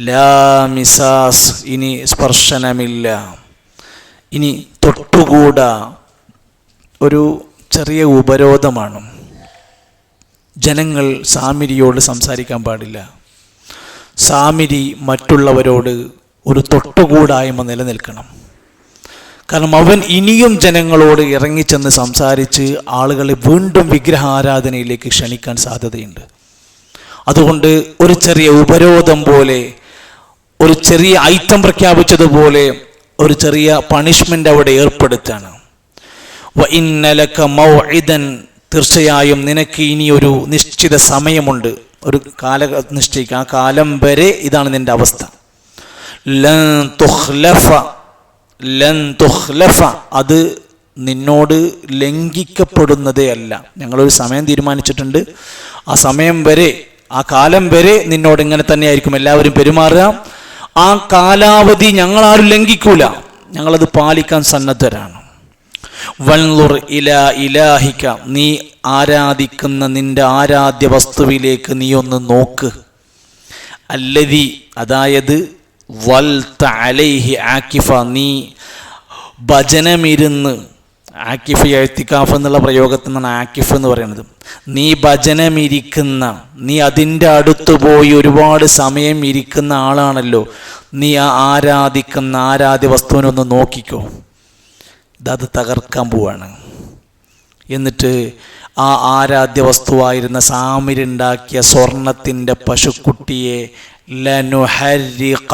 Speaker 1: ലാ മിസാസ്, ഇനി സ്പർശനമില്ല, ഇനി തൊട്ടുകൂടാ. ഒരു ചെറിയ ഉപരോധമാണ്. ജനങ്ങൾ സാമിരിയോട് സംസാരിക്കാൻ പാടില്ല. സാമിരി മറ്റുള്ളവരോട് ഒരു തൊട്ടുകൂടായ്മ നിലനിൽക്കണം. കാരണം അവൻ ഇനിയും ജനങ്ങളോട് ഇറങ്ങിച്ചെന്ന് സംസാരിച്ച് ആളുകളെ വീണ്ടും വിഗ്രഹാരാധനയിലേക്ക് ക്ഷണിക്കാൻ സാധ്യതയുണ്ട്. അതുകൊണ്ട് ഒരു ചെറിയ ഉപരോധം പോലെ, ഒരു ചെറിയ ഐറ്റം പ്രഖ്യാപിച്ചതുപോലെ ഒരു ചെറിയ പണിഷ്മെൻ്റ് അവിടെ ഏർപ്പെടുത്താണ്. വ ഇന്ന ലക മൗഇദൻ, തീർച്ചയായും നിനക്ക് ഇനിയൊരു നിശ്ചിത സമയമുണ്ട്. ഒരു കാലം നിശ്ചയിക്കുക, ആ കാലം വരെ ഇതാണ് നിന്റെ അവസ്ഥ. ലൻ തുഖ്ലഫ, അത് നിന്നോട് ലംഘിക്കപ്പെടുന്നതേ അല്ല. ഞങ്ങളൊരു സമയം തീരുമാനിച്ചിട്ടുണ്ട്, ആ സമയം വരെ, ആ കാലം വരെ നിന്നോട് ഇങ്ങനെ തന്നെയായിരിക്കും എല്ലാവരും പെരുമാറുക. ആ കാലാവധി ഞങ്ങളാരും ലംഘിക്കൂല, ഞങ്ങളത് പാലിക്കാൻ സന്നദ്ധരാണ്. വൻളുർ ഇലാ ഇലാഹിക, നീ ആരാധിക്കുന്ന നിന്റെ ആരാധ്യ വസ്തുവിലേക്ക് നീ ഒന്ന് നോക്ക്. അല്ലദി, അതായത് വൽത അലൈഹി ആക്കിഫ, നീ ഭജനമിരുന്ന്, ആക്കിഫ് എഴുത്തിക്കാഫ് എന്നുള്ള പ്രയോഗത്തിൽ നിന്നാണ് ആക്കിഫ് എന്ന് പറയുന്നത്. നീ ഭജനമിരിക്കുന്ന, നീ അതിൻ്റെ അടുത്ത് പോയി ഒരുപാട് സമയം ഇരിക്കുന്ന ആളാണല്ലോ, നീ ആ ആരാധിക്കുന്ന ആരാധ്യ വസ്തുവിനൊന്ന് നോക്കിക്കോ, ഇതത് തകർക്കാൻ പോവാണ്. എന്നിട്ട് ആ ആരാധ്യ വസ്തുവായിരുന്ന സാമിരുണ്ടാക്കിയ സ്വർണത്തിൻ്റെ പശുക്കുട്ടിയെ ലനുഹരിഖന്നഹു,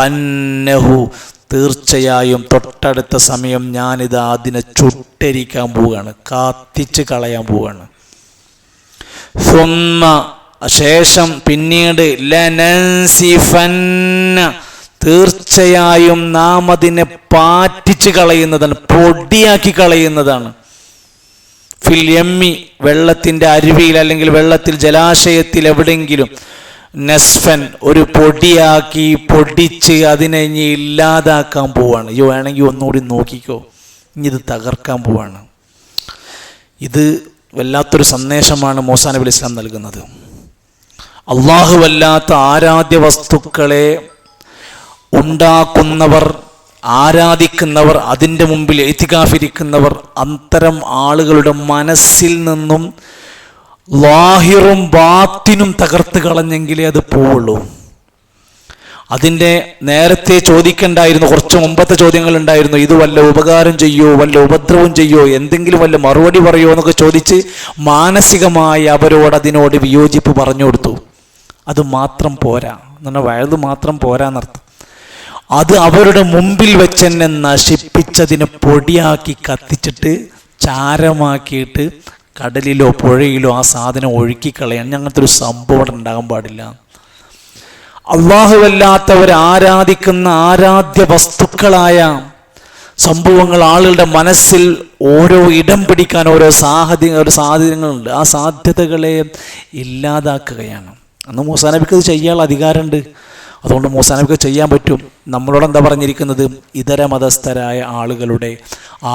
Speaker 1: തീർച്ചയായും തൊട്ടടുത്ത സമയം ഞാനിത് അതിനെ ചുട്ടരിക്കാൻ പോവുകയാണ്, കത്തിച്ച് കളയാൻ പോവുകയാണ്. സുമ്മ, ശേഷം പിന്നീട് ലനൻസിഫന്ന, തീർച്ചയായും നാം അതിനെ പാറ്റിച്ച് കളയുന്നതാണ്, പൊടിയാക്കി കളയുന്നതാണ്. ഫിൽ യമ്മി, വെള്ളത്തിൻ്റെ അരുവിയിൽ അല്ലെങ്കിൽ വെള്ളത്തിൽ ജലാശയത്തിൽ എവിടെയെങ്കിലും, നസ്ഫൻ, ഒരു പൊടിയാക്കി പൊടിച്ച് അതിനെ ഇനി ഇല്ലാതാക്കാൻ പോവാണ്. ഈ വേണമെങ്കിൽ ഒന്നുകൂടി നോക്കിക്കോ, ഇനി ഇത് തകർക്കാൻ പോവാണ്. ഇത് വല്ലാത്തൊരു സന്ദേശമാണ് മൂസാ നബി അലൈഹി സ്വലാം നൽകുന്നത്. അല്ലാഹുവല്ലാത്ത ആരാധ്യ വസ്തുക്കളെ ഉണ്ടാക്കുന്നവർ, ആരാധിക്കുന്നവർ, അതിൻ്റെ മുമ്പിൽ ഇത്തികാഫിരിക്കുന്നവർ, അത്തരം ആളുകളുടെ മനസ്സിൽ നിന്നും ലാഹിറും ബാത്തിനും തകർത്ത് കളഞ്ഞെങ്കിലേ അത് പോവുള്ളൂ. അതിൻ്റെ നേരത്തെ ചോദിക്കണ്ടായിരുന്നു, കുറച്ച് മുമ്പത്തെ ചോദ്യങ്ങൾ ഉണ്ടായിരുന്നു. ഇത് വല്ല ഉപകാരം ചെയ്യോ, വല്ല ഉപദ്രവം ചെയ്യോ, എന്തെങ്കിലും വല്ല മറുപടി പറയോ എന്നൊക്കെ ചോദിച്ച് മാനസികമായി അവരോട് അതിനോട് വിയോജിപ്പ് പറഞ്ഞു കൊടുത്തു. അത് മാത്രം പോരാ, എന്നാൽ വയത് മാത്രം പോരാന്നർത്ഥം. അത് അവരുടെ മുമ്പിൽ വെച്ചെന്നെ നശിപ്പിച്ചതിനെ പൊടിയാക്കി കത്തിച്ചിട്ട് ചാരമാക്കിയിട്ട് കടലിലോ പുഴയിലോ ആ സാധനം ഒഴുക്കിക്കളയാൻ. അങ്ങനത്തെ ഒരു സംഭവം ഉണ്ടാകാൻ പാടില്ല. അല്ലാഹുവല്ലാത്തവർ ആരാധിക്കുന്ന ആരാധ്യ വസ്തുക്കളായ സംഭവങ്ങൾ ആളുകളുടെ മനസ്സിൽ ഓരോ ഇടം പിടിക്കാൻ ഓരോ സാധ്യതകളുണ്ട്. ആ സാധ്യതകളെ ഇല്ലാതാക്കുകയാണ്. അന്ന് മൂസാ നബിക്ക് അത് ചെയ്യാനുള്ള അധികാരമുണ്ട്. അതുകൊണ്ട് മൂസാ നബിക്ക് ചെയ്യാൻ പറ്റും. നമ്മളോട് എന്താ പറഞ്ഞിരിക്കുന്നത്? ഇതര മതസ്ഥരായ ആളുകളുടെ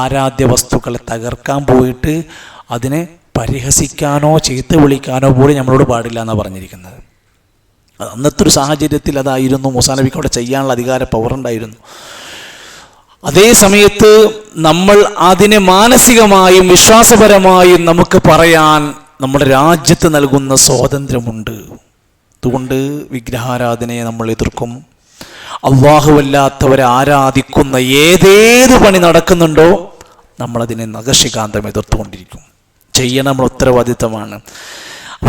Speaker 1: ആരാധ്യ വസ്തുക്കളെ തകർക്കാൻ പോയിട്ട് അതിനെ പരിഹസിക്കാനോ ചീത്ത വിളിക്കാനോ പോലും നമ്മളോട് പാടില്ല എന്നാണ് പറഞ്ഞിരിക്കുന്നത്. അന്നത്തെ ഒരു സാഹചര്യത്തിൽ അതായിരുന്നു മൂസാ നബിക്ക് അവിടെ ചെയ്യാനുള്ള അധികാര പവറുണ്ടായിരുന്നു. അതേ സമയത്ത് നമ്മൾ അതിനെ മാനസികമായും വിശ്വാസപരമായും നമുക്ക് പറയാൻ നമ്മുടെ രാജ്യത്ത് നൽകുന്ന സ്വാതന്ത്ര്യമുണ്ട്. അതുകൊണ്ട് വിഗ്രഹാരാധനയെ നമ്മൾ എതിർക്കും. അല്ലാഹുവല്ലാത്തവരെ ആരാധിക്കുന്ന ഏതേത് പണി നടക്കുന്നുണ്ടോ നമ്മളതിനെ നഖശികാന്തം എതിർത്തുകൊണ്ടിരിക്കും. ചെയ്യണം, നമ്മൾ ഉത്തരവാദിത്തമാണ്.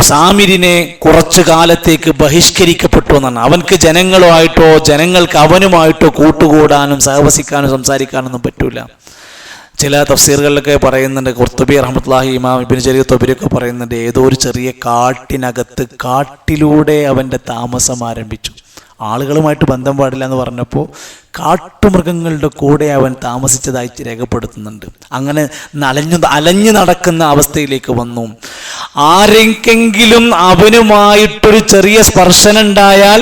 Speaker 1: സാമിരിനെ കുറച്ചു കാലത്തേക്ക് ബഹിഷ്കരിക്കപ്പെട്ടു എന്നാണ്. അവൻക്ക് ജനങ്ങളുമായിട്ടോ ജനങ്ങൾക്ക് അവനുമായിട്ടോ കൂട്ടുകൂടാനും സഹവസിക്കാനും സംസാരിക്കാനൊന്നും പറ്റൂല. ചില തഫ്സീറുകളിലൊക്കെ പറയുന്നുണ്ട്, ഖുർത്തുബി റഹ്മത്തുള്ളാഹി, ഇമാം ഇബ്നു ജരീർ തൊബരിയൊക്കെ പറയുന്നുണ്ട്, ഏതോ ഒരു ചെറിയ കാട്ടിനകത്ത് കാട്ടിലൂടെ അവൻ്റെ താമസം ആരംഭിച്ചു. ആളുകളുമായിട്ട് ബന്ധം പാടില്ല എന്ന് പറഞ്ഞപ്പോൾ കാട്ടുമൃഗങ്ങളുടെ കൂടെ അവൻ താമസിച്ചതായി രേഖപ്പെടുത്തുന്നുണ്ട്. അങ്ങനെ അലഞ്ഞു നടക്കുന്ന അവസ്ഥയിലേക്ക് വന്നു. ആരെങ്കിലും അവനുമായിട്ടൊരു ചെറിയ സ്പർശനം ഉണ്ടായാൽ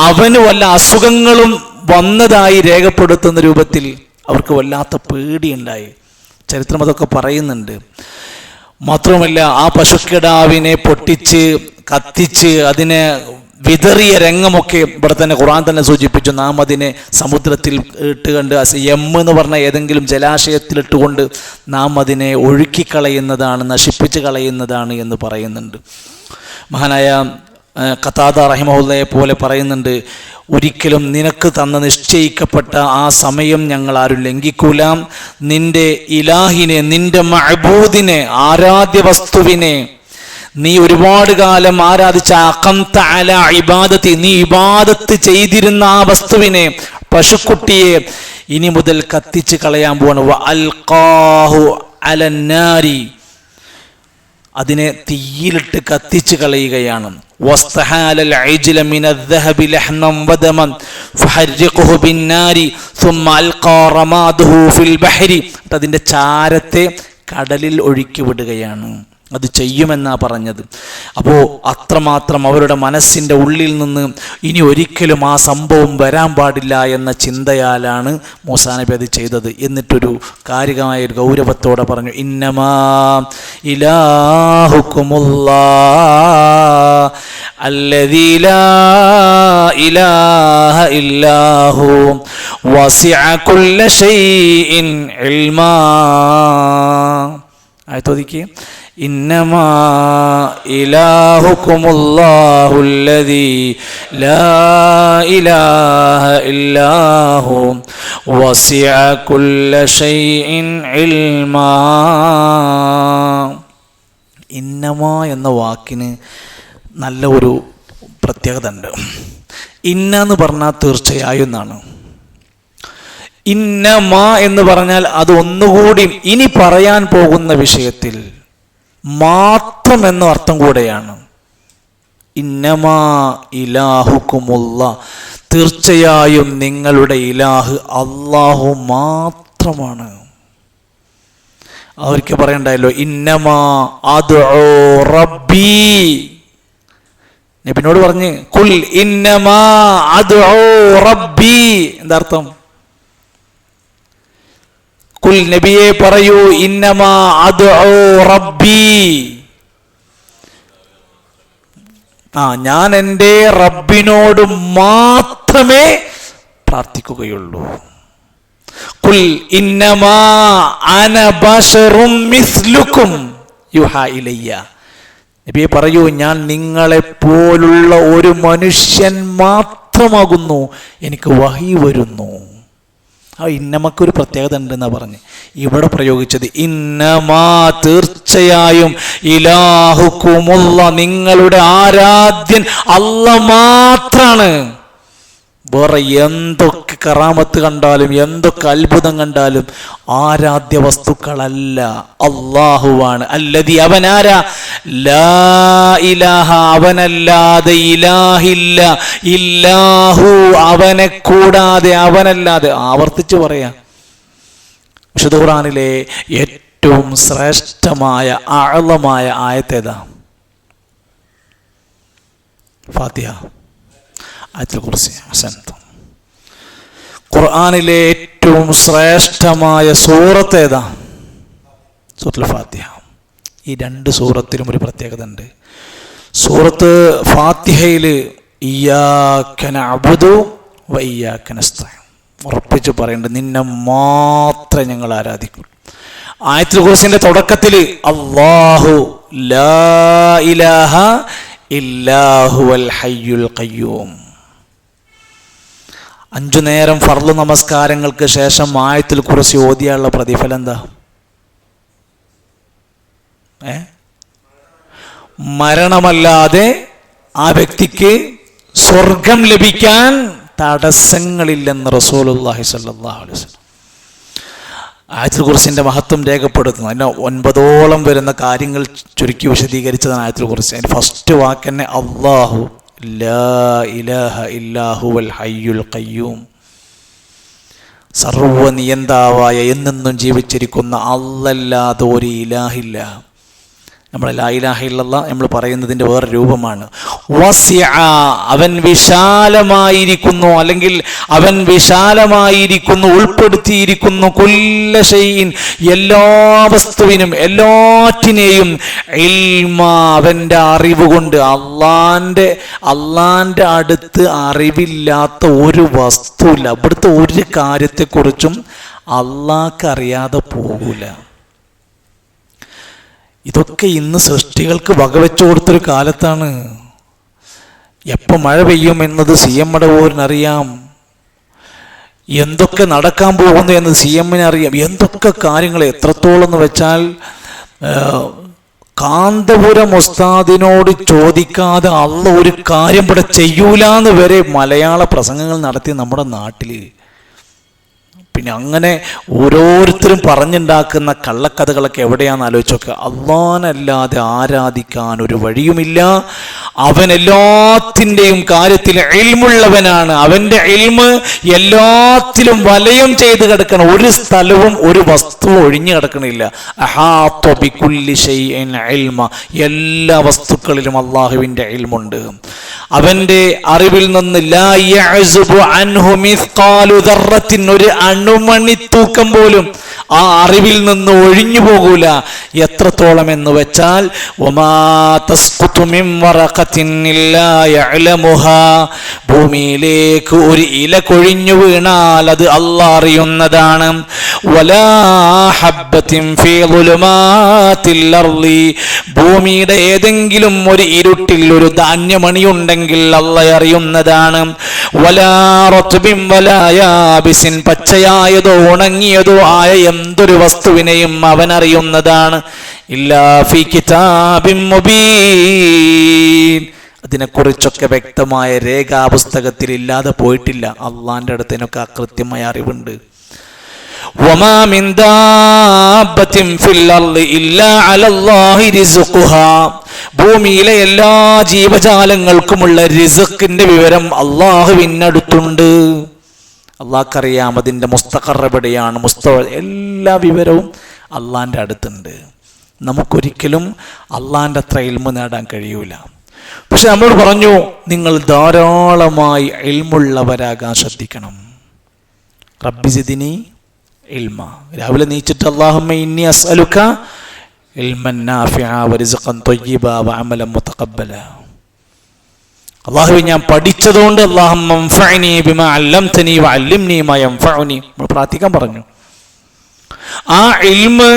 Speaker 1: അവന് വല്ല അസുഖങ്ങളും വന്നതായി രേഖപ്പെടുത്തുന്ന രൂപത്തിൽ അവർക്ക് വല്ലാത്ത പേടിയുണ്ടായി. ചരിത്രം അതൊക്കെ പറയുന്നുണ്ട്. മാത്രമല്ല, ആ പശുക്കിടാവിനെ പൊട്ടിച്ച് കത്തിച്ച് അതിനെ വിതറിയ രംഗമൊക്കെ ഇവിടെ തന്നെ ഖുർആൻ തന്നെ സൂചിപ്പിച്ചു. നാം അതിനെ സമുദ്രത്തിൽ ഇട്ടുകൊണ്ട് എന്ന് പറഞ്ഞ ഏതെങ്കിലും ജലാശയത്തിലിട്ടുകൊണ്ട് നാം അതിനെ ഒഴുക്കിക്കളയുന്നതാണ്, നശിപ്പിച്ച് കളയുന്നതാണ് എന്ന് പറയുന്നുണ്ട്. മഹാനായ ഖതാദ റഹിമഹുല്ലയെ പോലെ പറയുന്നുണ്ട്, ഒരിക്കലും നിനക്ക് തന്ന നിശ്ചയിക്കപ്പെട്ട ആ സമയം ഞങ്ങൾ ആരും ലംഘിക്കൂല. നിന്റെ ഇലാഹിനെ, നിന്റെ മഅബൂദിനെ, ആരാധ്യ വസ്തുവിനെ നീ ഒരുപാട് കാലം ആരാധിച്ച അഖംത അലാ ഇബാദത്തി, നീ ഇബാദത്ത് ചെയ്തിരുന്ന ആ വസ്തുവിനെ, പശുക്കുട്ടിയെ ഇനി മുതൽ കത്തിച്ച് കളയാൻ പോവാണ്. വ അൽഖാഹു അലന്നാരി, അതിനെ തീയിലിട്ട് കത്തിച്ച് കളയുകയാണ്. واستحال العجل من الذهب لحما ودما فحرقه بالنار ثم ألقى رماده في البحر. അതിന്റെ ചാരത്തെ കടലിൽ ഒഴുക്കി വിടുകയാണ്. അത് ചെയ്യുമെന്നാ പറഞ്ഞത്. അപ്പോൾ അത്രമാത്രം അവരുടെ മനസ്സിൻ്റെ ഉള്ളിൽ നിന്ന് ഇനി ഒരിക്കലും ആ സംഭവം വരാൻ പാടില്ല എന്ന ചിന്തയാലാണ് മൂസാ നബി അത് ചെയ്തത്. എന്നിട്ടൊരു കാരികമായ ഒരു ഗൗരവത്തോടെ പറഞ്ഞു, ഇന്നമാ ഇലാഹുക്കുമുല്ലാഹ് അല്ലദീ ലാ ഇലാഹ ഇല്ലാഹു വസിഅ കുല്ല ശൈഇൻ ഇൽമാ. ആയത്തോദിക്ക് ഇന്നമാ ഇലാഹുക്കുമുല്ലാഹു അല്ലദീ ലാ ഇലാഹ ഇല്ലാഹു വസിഅ കുല്ല ശൈഇൻ ഇൽമാ. ഇന്നമാ എന്ന വാക്കിന് നല്ല ഒരു പ്രത്യേകത ഉണ്ട്. ഇന്ന എന്ന് പറഞ്ഞാൽ തീർച്ചയായും എന്നാണ്. ഇന്നമാ എന്ന് പറഞ്ഞാൽ അത് ഒന്നുകൂടി ഇനി പറയാൻ പോകുന്ന വിഷയത്തിൽ മാത്രം എന്ന അർത്ഥം കൂടെയാണ്. ഇന്നമാ ഇലാഹുക്കുമുല്ലാഹ്, തീർച്ചയായും നിങ്ങളുടെ ഇലാഹ് അല്ലാഹു മാത്രമാണ്. അവർക്ക് പറയണ്ടായല്ലോ, ഇന്നമാ അദ്ഉ റബ്ബി. നബിനോട് പറഞ്ഞ് ഖുൽ ഇന്നമാ അദ്ഉ റബ്ബി. എന്താ അർത്ഥം? ഖുൽ നബിയെ പറയൂ, ഇന്നമാ അദ്ഉ റബ്ബി, ഞാൻ എൻ്റെ റബ്ബിനോട് മാത്രമേ പ്രാർത്ഥിക്കുകയുള്ളൂ. ഖുൽ ഇന്നമാ അന ബശറും മിസ്ലുക്കും യുഹാ ഇലയ്യ. നബിയെ പറയൂ, ഞാൻ നിങ്ങളെപ്പോലുള്ള ഒരു മനുഷ്യൻ മാത്രമാകുന്നു, എനിക്ക് വഹി വരുന്നു. ആ ഇന്നമക്കൊരു പ്രത്യേകത ഉണ്ടെന്നാ പറഞ്ഞ് ഇവിടെ പ്രയോഗിച്ചത്. ഇന്നമാ, തീർച്ചയായും, ഇലാഹുക്കുമുള്ള, നിങ്ങളുടെ ആരാധ്യൻ അല്ലാഹ് മാത്രാണ്. വേറെ എന്തൊക്കെ കറാമത്ത് കണ്ടാലും എന്തൊക്കെ അത്ഭുതം കണ്ടാലും ആരാധ്യ വസ്തുക്കളല്ല, അല്ലാഹുവാണ്. അല്ലദീ, അവനാരാ? ലാ ഇലാഹ, അവനല്ലാതെ ഇലാഹില്ല, ഇല്ലാഹു, അവനെ കൂടാതെ, അവനല്ലാതെ. ആവർത്തിച്ച് പറയാം, വിശുദ്ധ ഖുർആനിലെ ഏറ്റവും ശ്രേഷ്ഠമായ അഅ്ളമായ ആയത്തേതാ? ഫാത്തിഹ, ആയത്തുൽ കുർസി. ഖുർആനിലെ ഏറ്റവും ശ്രേഷ്ഠമായ സൂറത്ത് ഏതാ? സൂറത്തുൽ ഫാത്തിഹ. ഈ രണ്ട് സൂറത്തിലും ഒരു പ്രത്യേകത ഉണ്ട്. സൂറത്ത് ഫാത്തിഹയിൽ ഇയ്യാക നഅ്ബുദു വ ഇയ്യാക നസ്തഈൻ ഉറപ്പിച്ച് പറയുന്നുണ്ട്, നിന്നെ മാത്രമേ ഞങ്ങൾ ആരാധിക്കൂ. ആയത്തുൽ കുർസിന്റെ തുടക്കത്തിൽ അല്ലാഹു ലാ ഇലാഹ ഇല്ലാഹുവൽ ഹയ്യുൽ ഖയ്യൂം. 5 നേരം ഫർള് നമസ്കാരങ്ങൾക്ക് ശേഷം ആയത്തുൽ കുർസി ഓതിയാലുള്ള പ്രതിഫലം എന്താ? മരണമല്ലാതെ ആ വ്യക്തിക്ക് സ്വർഗം ലഭിക്കാൻ തടസ്സങ്ങളില്ലെന്ന് റസൂലുള്ളാഹി സ്വല്ലല്ലാഹു അലൈഹി വസല്ലം. ആയത്തുൽ കുർസിന്റെ മഹത്വം രേഖപ്പെടുത്തുന്നു. അതിന് 9ഓളം വരുന്ന കാര്യങ്ങൾ ചുരുക്കി വിശദീകരിച്ചതാണ് ആയത്തുൽ കുർസി. അതിന്റെ ഫസ്റ്റ് വാക്ക് തന്നെ അല്ലാഹു ലാ ഇലാഹ ഇല്ലാഹുവൽ ഹയ്യുൽ ഖയ്യൂം. സർവ്വനിയന്താവായ എന്നെന്നും ജീവിച്ചിരിക്കുന്ന അല്ലാതെ ഒരു ഇലാഹില്ല. നമ്മൾ ലാ ഇലാഹ ഇല്ലല്ലാഹ് നമ്മൾ പറയുന്നതിൻ്റെ വേറെ രൂപമാണ്. വസിഅ, അവൻ വിശാലമായിരിക്കുന്നു, അല്ലെങ്കിൽ അവൻ വിശാലമായിരിക്കുന്നു, ഉൾപ്പെടുത്തിയിരിക്കുന്നു, കുല്ല ഷൈഇൻ, എല്ലാ വസ്തുവിനും എല്ലാറ്റിനെയും, ഇൽമ, അവൻ്റെ അറിവ് കൊണ്ട്. അള്ളാൻ്റെ അടുത്ത് അറിവില്ലാത്ത ഒരു വസ്തുവില്ല. അവിടുത്തെ ഒരു കാര്യത്തെക്കുറിച്ചും അള്ളാഹ്ക്ക് അറിയാതെ പോകൂല. ഇതൊക്കെ ഇന്ന് സൃഷ്ടികൾക്ക് വകവെച്ചു കൊടുത്തൊരു കാലത്താണ്. എപ്പോൾ മഴ പെയ്യും എന്നത് CM മടവൂരിനറിയാം, എന്തൊക്കെ നടക്കാൻ പോകുന്നു എന്ന് CM അറിയാം, എന്തൊക്കെ കാര്യങ്ങൾ. എത്രത്തോളം എന്ന് വെച്ചാൽ കാന്തപുരം ഉസ്താദിനോട് ചോദിക്കാതെ അള്ളാഹ് ഒരു കാര്യം ഇവിടെ ചെയ്യൂലെന്ന് വരെ മലയാള പ്രസംഗങ്ങൾ നടത്തി നമ്മുടെ നാട്ടിൽ പിന്നെ അങ്ങനെ ഓരോരുത്തരും പറഞ്ഞുണ്ടാക്കുന്ന കള്ളക്കഥകളൊക്കെ എവിടെയാണെന്ന് ആലോചിച്ച് നോക്കുക. അല്ലാഹുവല്ലാതെ ആരാധിക്കാൻ ഒരു വഴിയുമില്ല. അവൻ എല്ലാത്തിൻ്റെയും കാര്യത്തിൽ ഇൽമുള്ളവനാണ്. അവൻ്റെ ഇൽമ് എല്ലാത്തിലും വലയം ചെയ്ത് കിടക്കണം. ഒരു സ്ഥലവും ഒരു വസ്തുവും ഒഴിഞ്ഞു കിടക്കണില്ല. അഹാത്ത ബികുല്ലി ശൈഇൻ ഇൽമ, എല്ലാ വസ്തുക്കളിലും അള്ളാഹുവിൻ്റെ ഇൽമുണ്ട്. അവൻ്റെ അറിവിൽ നിന്ന് ലാ യഅ്സുബു അൻഹു മിസ്ഖാലു ദർറത്തിൻ, ഒരു അണുമണി തൂക്കം പോലും ആ അറിവിൽ നിന്ന് ഒഴിഞ്ഞു പോകൂല. എത്രത്തോളം എന്ന് വെച്ചാൽ വമാ തസ്ഖുതു മിൻ വറഖത്തിൻ ഇല്ലാ യഅലമുഹാ, ഭൂമിയിലേക്ക് ഒരു ഇല കൊഴിഞ്ഞു വീണാൽ അത് അല്ലാഹ് അറിയുന്നതാണ്. വലാ ഹബ്ബത്തിൻ ഫീ ളുലുമാത്തിൽ അർളി, ഭൂമിയുടെ ഏതെങ്കിലും ഒരു ഇരുട്ടിൽ ഒരു ധാന്യമണി ഉണ്ടെങ്കിൽ അല്ലാഹ് അറിയുന്നതാണ്. വലാ റത്ബിൻ വലാ യാബിസിൻ, പച്ചയായതോ ഉണങ്ങിയതോ ആയ എന്തൊരു വസ്തുവിനെയും അവൻ അറിയുന്നതാണ്. ഇല്ലാ ഫീ കിതാബിൻ മുബീൻ, അതിനെക്കുറിച്ചൊക്കെ വ്യക്തമായ രേഖാപുസ്തകത്തിൽ ഇല്ലാതെ പോയിട്ടില്ല. അള്ളാന്റെ അടുത്തതിനൊക്കെ കൃത്യമായ അറിവുണ്ട്. വമാ മിൻ ദാബത്തിൻ ഫിൽ അർളി ഇല്ലാ അലല്ലാഹി റിസ്ഖുഹാ, ഭൂമിയിലെ എല്ലാ ജീവജാലങ്ങൾക്കുമുള്ള റിസ്ഖിന്റെ വിവരം അള്ളാഹുവിനടുത്തുണ്ട്. അള്ളാഹ്ക്കറിയാം അതിൻ്റെ മുസ്തഖർ എവിടെയാണ്, എല്ലാ വിവരവും അള്ളാൻ്റെ അടുത്തുണ്ട്. നമുക്കൊരിക്കലും അള്ളാൻ്റെ അത്ര ഇൽമ നേടാൻ കഴിയൂല. പക്ഷെ നമ്മളോട് പറഞ്ഞു, നിങ്ങൾ ധാരാളമായി ഇൽമുള്ളവരാകാൻ ശ്രദ്ധിക്കണം. റബ്ബി സിദ്നി ഇൽമ, രാവിലെ നീച്ചിട്ട് അല്ലാഹുമ്മ ഇന്നി അസ്അലുക ഇൽമൻ നാഫിഅ വറിസ്ഖൻ ത്വയ്യിബ വഅമലൻ മുതഖബ്ബല, അല്ലാഹുവേ ഞാൻ പഠിച്ചതുകൊണ്ട് അല്ലാഹുമ്മ അൻഫഅനി ബിമാ അല്ലംതനി വഅല്ലിംനി മാ യൻഫഉനി, നമ്മൾ പ്രാർത്ഥിക്കാൻ പറഞ്ഞു. ആ ഇൽമ്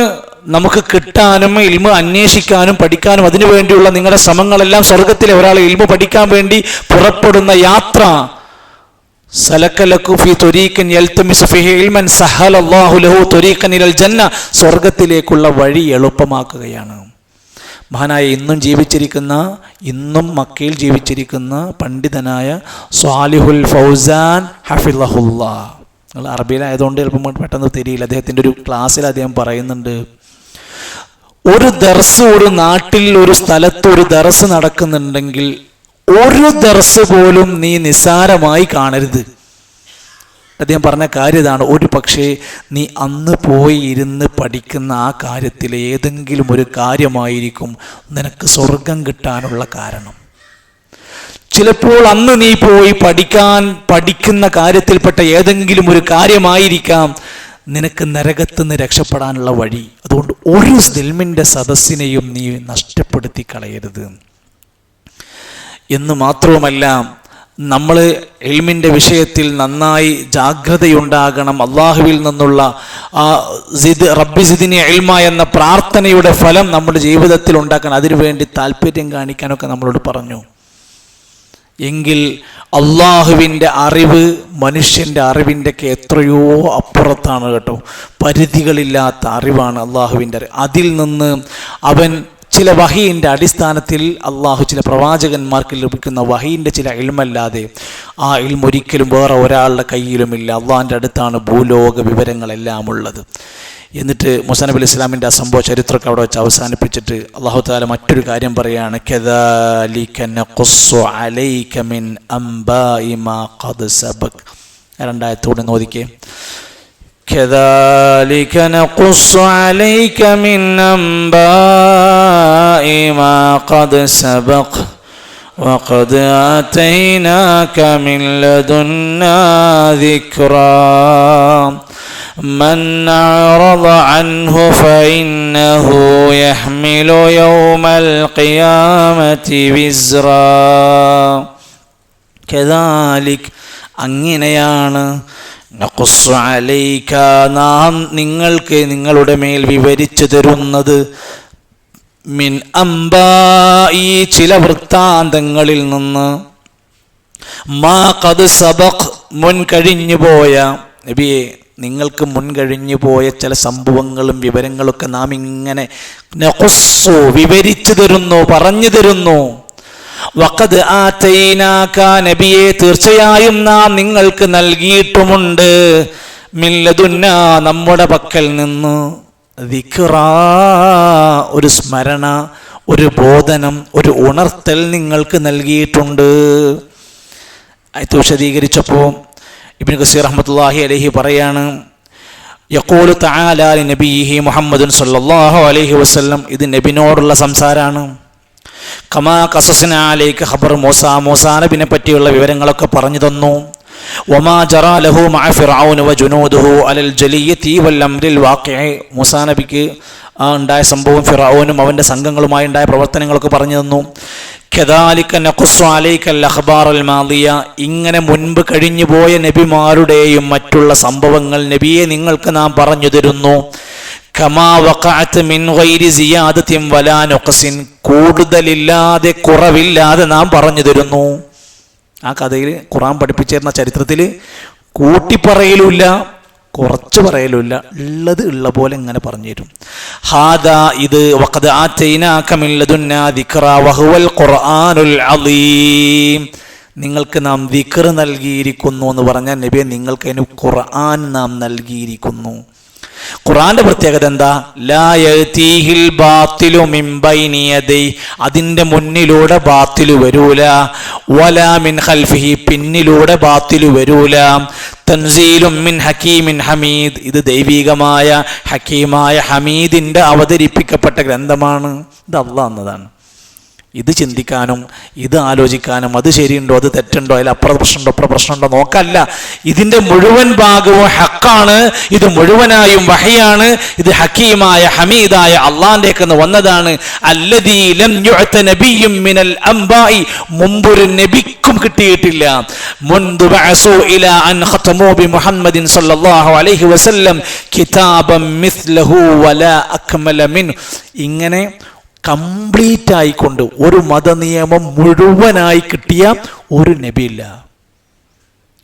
Speaker 1: നമുക്ക് കിട്ടാനും ഇൽമ് അന്വേഷിക്കാനും പഠിക്കാനും അതിനു വേണ്ടിയുള്ള നിങ്ങളുടെ ശ്രമങ്ങളെല്ലാം സ്വർഗത്തിലെ ഒരാൾ ഇൽമ് പഠിക്കാൻ വേണ്ടി പുറപ്പെടുന്ന യാത്ര, സലക ലകു ഫീ ത്വരീഖിൻ യൽതമിസു ഫീഹി ഇൽമൻ സഹലല്ലാഹു ലഹു ത്വരീഖൻ ഇലൽ ജന്ന, സ്വർഗത്തിലേക്കുള്ള വഴി എളുപ്പമാക്കുകയാണ്. മഹാനായ ഇന്നും മക്കയിൽ ജീവിച്ചിരിക്കുന്ന പണ്ഡിതനായ സ്വാലിഹുൽ ഫൗസാൻ ഹഫിളഹുല്ലാഹ്, നിങ്ങൾ അറബിയിലായതുകൊണ്ട് ചിലപ്പോൾ പെട്ടെന്ന് തിരിയില്ല. അദ്ദേഹത്തിൻ്റെ ഒരു ക്ലാസ്സിൽ അദ്ദേഹം പറയുന്നുണ്ട്, ഒരു ദർസ്, ഒരു നാട്ടിൽ ഒരു സ്ഥലത്ത് ഒരു ദർസ് നടക്കുന്നുണ്ടെങ്കിൽ ഒരു ദർസ് പോലും നീ നിസ്സാരമായി കാണരുത്. അദ്ദേഹം പറഞ്ഞ കാര്യം ഇതാണ്, ഒരു പക്ഷേ നീ അന്ന് പോയി ഇരുന്ന് പഠിക്കുന്ന ആ കാര്യത്തിൽ ഏതെങ്കിലും ഒരു കാര്യമായിരിക്കും നിനക്ക് സ്വർഗം കിട്ടാനുള്ള കാരണം. ചിലപ്പോൾ അന്ന് നീ പോയി പഠിക്കുന്ന കാര്യത്തിൽപ്പെട്ട ഏതെങ്കിലും ഒരു കാര്യമായിരിക്കാം നിനക്ക് നരകത്തുനിന്ന് രക്ഷപ്പെടാനുള്ള വഴി. അതുകൊണ്ട് ഒരു ഇൽമിൻ്റെ സദസ്സിനെയും നീ നഷ്ടപ്പെടുത്തി കളയരുത് എന്ന് മാത്രവുമല്ല, നമ്മൾ ഇൽമിൻ്റെ വിഷയത്തിൽ നന്നായി ജാഗ്രതയുണ്ടാകണം. അള്ളാഹുവിൽ നിന്നുള്ള ആ റബ്ബി സിദ്നി ഇൽമ എന്ന പ്രാർത്ഥനയുടെ ഫലം നമ്മുടെ ജീവിതത്തിൽ ഉണ്ടാക്കണം. അതിനുവേണ്ടി താല്പര്യം കാണിക്കാനൊക്കെ നമ്മളോട് പറഞ്ഞു. എങ്കിൽ അള്ളാഹുവിൻ്റെ അറിവ് മനുഷ്യൻ്റെ അറിവിൻ്റെ ഒക്കെ എത്രയോ അപ്പുറത്താണ് കേട്ടോ. പരിധികളില്ലാത്ത അറിവാണ് അള്ളാഹുവിൻ്റെ അറിവ്. അതിൽ നിന്ന് അവൻ ചില വഹീൻ്റെ അടിസ്ഥാനത്തിൽ അള്ളാഹു ചില പ്രവാചകന്മാർക്ക് ലഭിക്കുന്ന വഹീൻ്റെ ചില ഇൽമല്ലാതെ ആ ഇൽമ ഒരിക്കലും വേറെ ഒരാളുടെ കയ്യിലുമില്ല. അള്ളാഹിൻ്റെ അടുത്താണ് ഭൂലോക വിവരങ്ങളെല്ലാം ഉള്ളത്. എന്നിട്ട് മൂസാ നബി അലൈഹി ഇസ്ലാമിൻ്റെ ആ സംഭവ ചരിത്രമൊക്കെ അവിടെ വെച്ച് അവസാനിപ്പിച്ചിട്ട് അള്ളാഹു തആല മറ്റൊരു കാര്യം പറയുകയാണ്, കദാലിക നഖുസ്സു അലൈക മിൻ അംബാഇ മാ ഖദ് സബഖ്. രണ്ടായത്തോടെ നോദിക്കേ, كذلك نقص عليك من أنباء ما قد سبق وقد آتيناك من لدنا ذكرا من أعرض عنه فإنه يحمل يوم القيامة وزرا كذلك അങ്ങനെയാണ് നഖുസ്സു അലൈക നാം നിങ്ങൾക്ക് നിങ്ങളുടെ മേൽ വിവരിച്ചു തരുന്നത് മിൻ അംബാഇ ചില വൃത്താന്തങ്ങളിൽ നിന്ന് മാ ഖദ് സബഖ് മുൻ കഴിഞ്ഞു പോയ നബിയെ നിങ്ങൾക്ക് മുൻകഴിഞ്ഞു പോയ ചില സംഭവങ്ങളും വിവരങ്ങളൊക്കെ നാം ഇങ്ങനെ നഖുസ്സു വിവരിച്ചു തരുന്നു, പറഞ്ഞു തരുന്നു. വഖദ് ആതൈനാക നബിയെ തീർച്ചയായും നാം നിങ്ങൾക്ക് നൽകിയിട്ടുമുണ്ട് മിൻ ലദുന്നാ നമ്മുടെ പക്കൽ നിന്ന് ദിക്റാ ഒരു സ്മരണ, ഒരു ബോധനം, ഒരു ഉണർത്തൽ നിങ്ങൾക്ക് നൽകിയിട്ടുണ്ട്. ആയത്ത് വിശദീകരിച്ചപ്പോൾ ഇബ്നു കസീർ റഹ്മത്തുള്ളാഹി അലൈഹി പറയാണ്, യഖൂലു തആല ലിനബിയിഹി മുഹമ്മദുൻ സ്വല്ലല്ലാഹു അലൈഹി വസല്ലം, ഇത് നബിനോടുള്ള സംസാരമാണ്. കമാ ഖസസ്നാ അലൈക ഖബർ മൂസ, മൂസാ നബിനെ പറ്റിയുള്ള വിവരങ്ങളൊക്കെ പറഞ്ഞു തന്നു. വമാ ജറാ ലഹു മഅ ഫിർഔന വജുനൂദുഹു അലൽ ജലിയത്തി വൽ അംരിൽ വാഖിഇ, മൂസാ നബിക്ക് ഉണ്ടായ സംഭവം ഫിർഔനും അവൻ്റെ സംഘങ്ങളുമായി ഉണ്ടായ പ്രവർത്തനങ്ങളൊക്കെ പറഞ്ഞു തന്നു. കദാലിക നഖുസ്സു അലൈക്കൽ അഖ്ബാറുൽ മാദിയ, ഇങ്ങനെ മുൻപ് കഴിഞ്ഞു പോയ നബിമാരുടെയും മറ്റുള്ള സംഭവങ്ങൾ നബിയെ നിങ്ങൾക്ക് നാം പറഞ്ഞു തരുന്നു. കമാ വഖഅത് മിൻ ഗൈരി സിയാദത്തിൻ വലാ നഖ്സിൻ, കൂടുതലില്ലാതെ കുറവില്ലാതെ നാം പറഞ്ഞു തരുന്നു. ആ കഥയിൽ ഖുർആൻ പഠിപ്പിച്ചിരുന്ന ചരിത്രത്തിൽ കൂട്ടിപ്പറയലുമില്ല, കുറച്ച് പറയലുമില്ല, ഉള്ളത് ഉള്ള പോലെ ഇങ്ങനെ പറഞ്ഞു തരും. ഹാദാ, ഇത് വഖദ് ആതൈനാക മിൻ ലദുന്നാ ദിക്റാ വഹുവൽ ഖുർആനുൽ അളീം, നിങ്ങൾക്ക് നാം ദിക്ർ നൽകിയിരിക്കുന്നു എന്ന് പറഞ്ഞാൽ നബിയെ നിങ്ങൾക്ക് അതിന് ഖുർആൻ നാം നൽകിയിരിക്കുന്നു. ഖുർആന്റെ പ്രത്യേകത എന്താ? ലാ യഅതീഹിൽ ബാത്തിലു മിൻ ബൈനി യദൈ, അതിൻ്റെ മുന്നിലൂടെ ബാത്തിലു വരൂല. വലാ മിൻ ഖൽഫിഹി, പിന്നിലൂടെ ബാത്തിലു വരൂല. തൻസീലും മിൻ ഹക്കീമിൻ ഹമീദ്, ഇത് ദൈവികമായ ഹക്കീമായ ഹമീദിൻ്റെ അവതരിപ്പിക്കപ്പെട്ട ഗ്രന്ഥമാണ്. ഇത് അല്ലാഹ് എന്നതാണ്. ഇത് ചിന്തിക്കാനും ഇത് ആലോചിക്കാനും അത് ശരിയുണ്ടോ അത് തെറ്റുണ്ടോ അതിൽ അപ്പുറം പ്രശ്നമുണ്ടോ അപ്പുറം പ്രശ്നമുണ്ടോ നോക്കല്ല. ഇതിൻ്റെ മുഴുവൻ ഭാഗവും ഹക്കാണ്, ഇത് മുഴുവനായും വഹയാണ്, ഇത് ഹക്കീമായ ഹമീദായ അള്ളാഹിലേക്ക് വന്നതാണ്. അല്ലദീ ലം യുഅത നബിയ്യും മിനൽ അംബാഇ, മുമ്പൊരു നബിക്കും കിട്ടിയിട്ടില്ല. മുൻദു ബഅസു ഇലാ അൻ ഖതമു ബി മുഹമ്മദിൻ സല്ലല്ലാഹു അലൈഹി വസല്ലം കിതാബൻ മിസ്ലഹു വലാ അക്മല മിൻ, ഇങ്ങനെ കംപ്ലീറ്റ് ആയിക്കൊണ്ട് ഒരു മതനിയമം മുഴുവനായി കിട്ടിയ ഒരു നബിയില്ല,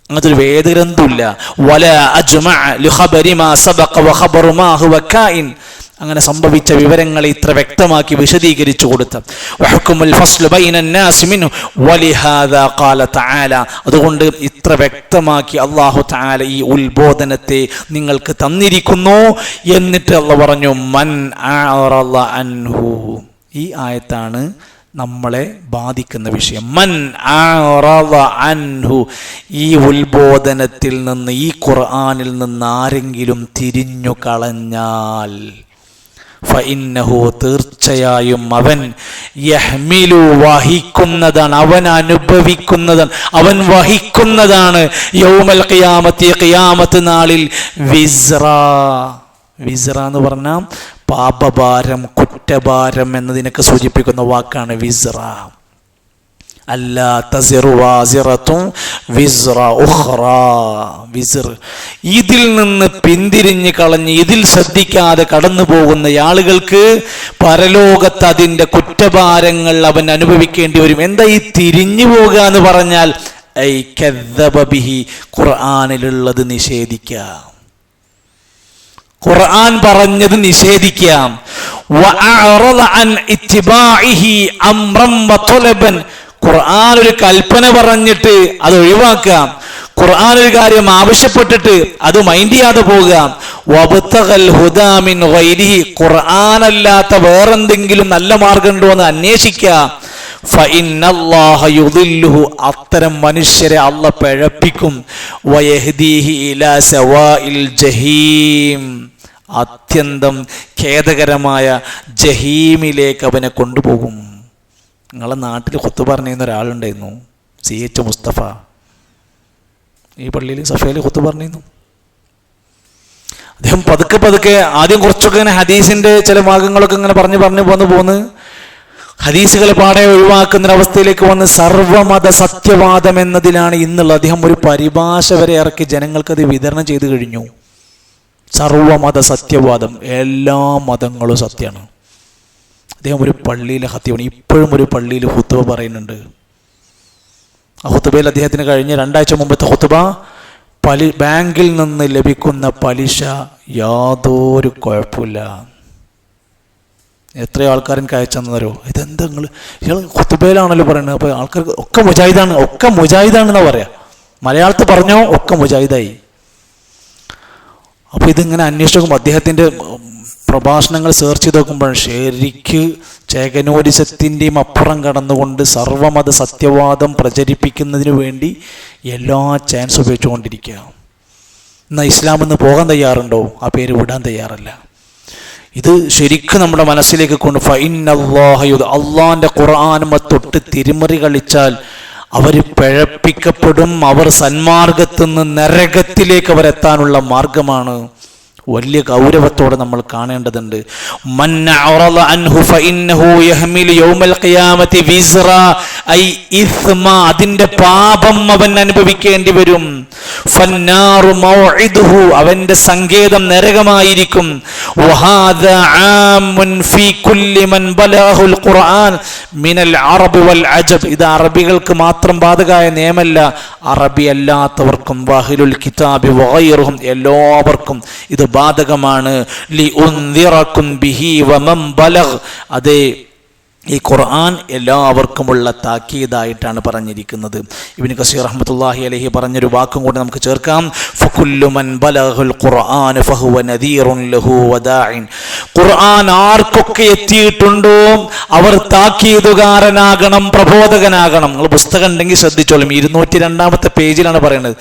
Speaker 1: അങ്ങനത്തെ ഒരു വേദഗ്രന്ഥമില്ല. വലാ അജ്മഅ ലിഖബരി മാ സബഖ വഖബറു മാ ഹുവ കായിൻ, അങ്ങനെ സംഭവിച്ച വിവരങ്ങളെ ഇത്ര വ്യക്തമാക്കി വിശദീകരിച്ചു കൊടുത്ത. വഹുക്കുമുൽ ഫസ്ലു ബൈനൻ നാസ് മിൻഹു വലിഹാദാ ഖാല തആല, അതുകൊണ്ട് ഇത്ര വ്യക്തമാക്കി അല്ലാഹു തആല ഈ ഉത്ബോധനത്തെ നിങ്ങൾക്ക് തന്നിരിക്കുന്നു. എന്നിട്ട് അല്ലാഹു പറഞ്ഞു മൻ അഅറള അൻഹു, ഈ ആയത്താണ് നമ്മളെ ബാധിക്കുന്ന വിഷയം. മൻ അഅറള അൻഹു, ഈ ഉത്ബോധനത്തിൽ നിന്ന് ഈ ഖുർആനിൽ നിന്ന് ആരെങ്കിലും തിരിഞ്ഞു കളഞ്ഞാൽ ഫഇന്നഹു, തീർച്ചയായും അവൻ യഹ്മിലു, വഹിക്കുന്നതാണ്, അവൻ അനുഭവിക്കുന്നതാണ്, അവൻ വഹിക്കുന്നതാണ് യൗമൽ ഖിയാമത്തി, ഖിയാമത്ത് നാളിൽ വിസ്റ. വിസ്റ എന്ന് പറഞ്ഞാൽ പാപഭാരം, കുറ്റഭാരം എന്നതിനൊക്കെ സൂചിപ്പിക്കുന്ന വാക്കാണ് വിസ്റ. അല്ലാ തസിറു വാസിറത്തും വിസ്റ ഉഖ്റാ, വിസ്ർ, ഇതിൽ നിന്ന് പിന്തിരിഞ്ഞ് കളഞ്ഞ് ഇതിൽ ശ്രദ്ധിക്കാതെ കടന്നു പോകുന്ന ആളുകൾക്ക് പരലോകത്ത് അതിൻ്റെ കുറ്റഭാരങ്ങൾ അവൻ അനുഭവിക്കേണ്ടി വരും. എന്താ ഈ തിരിഞ്ഞു പോകുക എന്ന് പറഞ്ഞാൽ? ഐ കദ്ദബ ബിഹി, ഖുർആനിലുള്ളത് നിഷേധിക്കാം, ഖുർആൻ പറഞ്ഞത് നിഷേധിക്കാം. വഅഅറള അൻ ഇത്തിബാഇഹി അംറൻ വതലബൻ, ഖുർആൻ ഒരു കൽപ്പന പറഞ്ഞിട്ട് അത് ഒഴിവാക്കാം, ഖുർആൻ ഒരു കാര്യം ആവശ്യപ്പെട്ടിട്ട് അത് മൈൻഡ് ചെയ്യാതെ പോവുക. വബ്തഗൽ ഹുദാ മിൻ ഗൈരിഹി, ഖുർആൻ അല്ലാത്ത വേറെന്തെങ്കിലും നല്ല മാർഗം ഉണ്ടോ എന്ന് അന്വേഷിക്കുക. ഫഇന്നല്ലാഹ യുദില്ലുഹു, അത്തരം മനുഷ്യരെ അല്ലാഹ് പിഴപ്പിക്കും. വയഹ്ദീഹി ഇലാ സവാഇൽ ജഹീം, അത്യന്തം ഖേദകരമായ ജഹീമിലേക്ക് അവനെ കൊണ്ടുപോകും. നിങ്ങളെ നാട്ടിൽ ഖുത്ബ പറഞ്ഞിരുന്ന ഒരാളുണ്ടായിരുന്നു, CH മുസ്തഫ. ഈ പള്ളിയിൽ സഫയിൽ ഖുത്ബ പറഞ്ഞിരുന്നു. അദ്ദേഹം പതുക്കെ പതുക്കെ ആദ്യം കുറച്ചൊക്കെ ഇങ്ങനെ ഹദീസിൻ്റെ ചില ഭാഗങ്ങളൊക്കെ ഇങ്ങനെ പറഞ്ഞു പോന്ന് ഹദീസുകളെ പാടെ ഒഴിവാക്കുന്നൊരവസ്ഥയിലേക്ക് വന്ന് സർവമത സത്യവാദം എന്നതിലാണ് ഇന്നുള്ളത്. അദ്ദേഹം ഒരു പരിഭാഷ വരെ ഇറക്കി ജനങ്ങൾക്കത് വിതരണം ചെയ്തു കഴിഞ്ഞു. സർവമത സത്യവാദം, എല്ലാ മതങ്ങളും സത്യമാണ്. അദ്ദേഹം ഒരു പള്ളിയിലെ ഖത്തീബാണ്, ഇപ്പോഴും ഒരു പള്ളിയിൽ ഖുത്ബ പറയുന്നുണ്ട്. ആ ഖുത്ബയിൽ അദ്ദേഹത്തിന് കഴിഞ്ഞ 2 ആഴ്ച മുമ്പത്തെ ഖുത്ബ, ബാങ്കിൽ നിന്ന് ലഭിക്കുന്ന പലിശ യാതൊരു കുഴപ്പമില്ല. എത്രയോ ആൾക്കാർ എനിക്ക് അയച്ചെന്നോ, ഇതെന്താ നിങ്ങൾ ഇയാൾ ഖുത്ബയിലാണല്ലോ പറയുന്നത്, അപ്പോൾ ആൾക്കാർക്ക് ഒക്കെ മുജാഹിദാണെന്നാ പറയാ. മലയാളത്തിൽ പറഞ്ഞോ ഒക്കെ മുജാഹിദായി. അപ്പോൾ ഇതിങ്ങനെ അന്വേഷിച്ച് നോക്കുമ്പോൾ അദ്ദേഹത്തിൻ്റെ പ്രഭാഷണങ്ങൾ സെർച്ച് ചെയ്ത് നോക്കുമ്പോൾ ശരിക്ക് ചേകനോരിസത്തിൻ്റെയും അപ്പുറം കടന്നുകൊണ്ട് സർവമത സത്യവാദം പ്രചരിപ്പിക്കുന്നതിന് വേണ്ടി എല്ലാ ചാൻസ് ഉപയോഗിച്ചുകൊണ്ടിരിക്കുക. എന്നാൽ ഇസ്ലാമെന്ന് പോകാൻ തയ്യാറുണ്ടോ? ആ പേര് വിടാൻ തയ്യാറല്ല. ഇത് ശരിക്കും നമ്മുടെ മനസ്സിലേക്ക് കൊണ്ട് അള്ളാഹിൻ്റെ ഖുർആനുമ തൊട്ട് തിരിമറി കളിച്ചാൽ അവർ പിഴപ്പിക്കപ്പെടും. അവർ സന്മാർഗത്തുനിന്ന് നരകത്തിലേക്ക് അവരെത്താനുള്ള മാർഗമാണ്. വലിയ ഗൗരവത്തോടെ നമ്മൾ കാണേണ്ടതുണ്ട്. അതിന്റെ പാപം അവൻ അനുഭവിക്കേണ്ടി വരും. അവന്റെ സങ്കേതം നരകമായിരിക്കും. ഇത് അറബികൾക്ക് മാത്രം ബാധകമായ നിയമമല്ല, അറബി അല്ലാത്തവർക്കും വഅഹ്ലുൽ കിതാബി വഗൈറുഹും എല്ലാവർക്കും ഇത് ബാധകമാണ്. ലിഉൻദിറകും ബിഹി വമൻ ബലഗ്. അതേ, ഈ ഖുർആൻ എല്ലാവർക്കുമുള്ള താക്കീതായിട്ടാണ് പറഞ്ഞിരിക്കുന്നത്. ഇബ്നു കസീർ റഹ്മത്തുള്ളാഹി അലൈഹി പറഞ്ഞൊരു വാക്കും കൂടി നമുക്ക് ചേർക്കാം. ഫകുല്ലു മൻ ബലഗൽ ഖുർആൻ ഫഹുവ നദീറുൻ ലഹു വദാഇൻ. ഖുർആൻ ആർക്കൊക്കെ എത്തിയിട്ടുണ്ടോ അവർ താക്കീതുകാരനാകണം, പ്രബോധകനാകണം. നിങ്ങൾ പുസ്തകം ഉണ്ടെങ്കിൽ ശ്രദ്ധിച്ചോളും, 202-ാമത്തെ പേജിലാണ് പറയുന്നത്.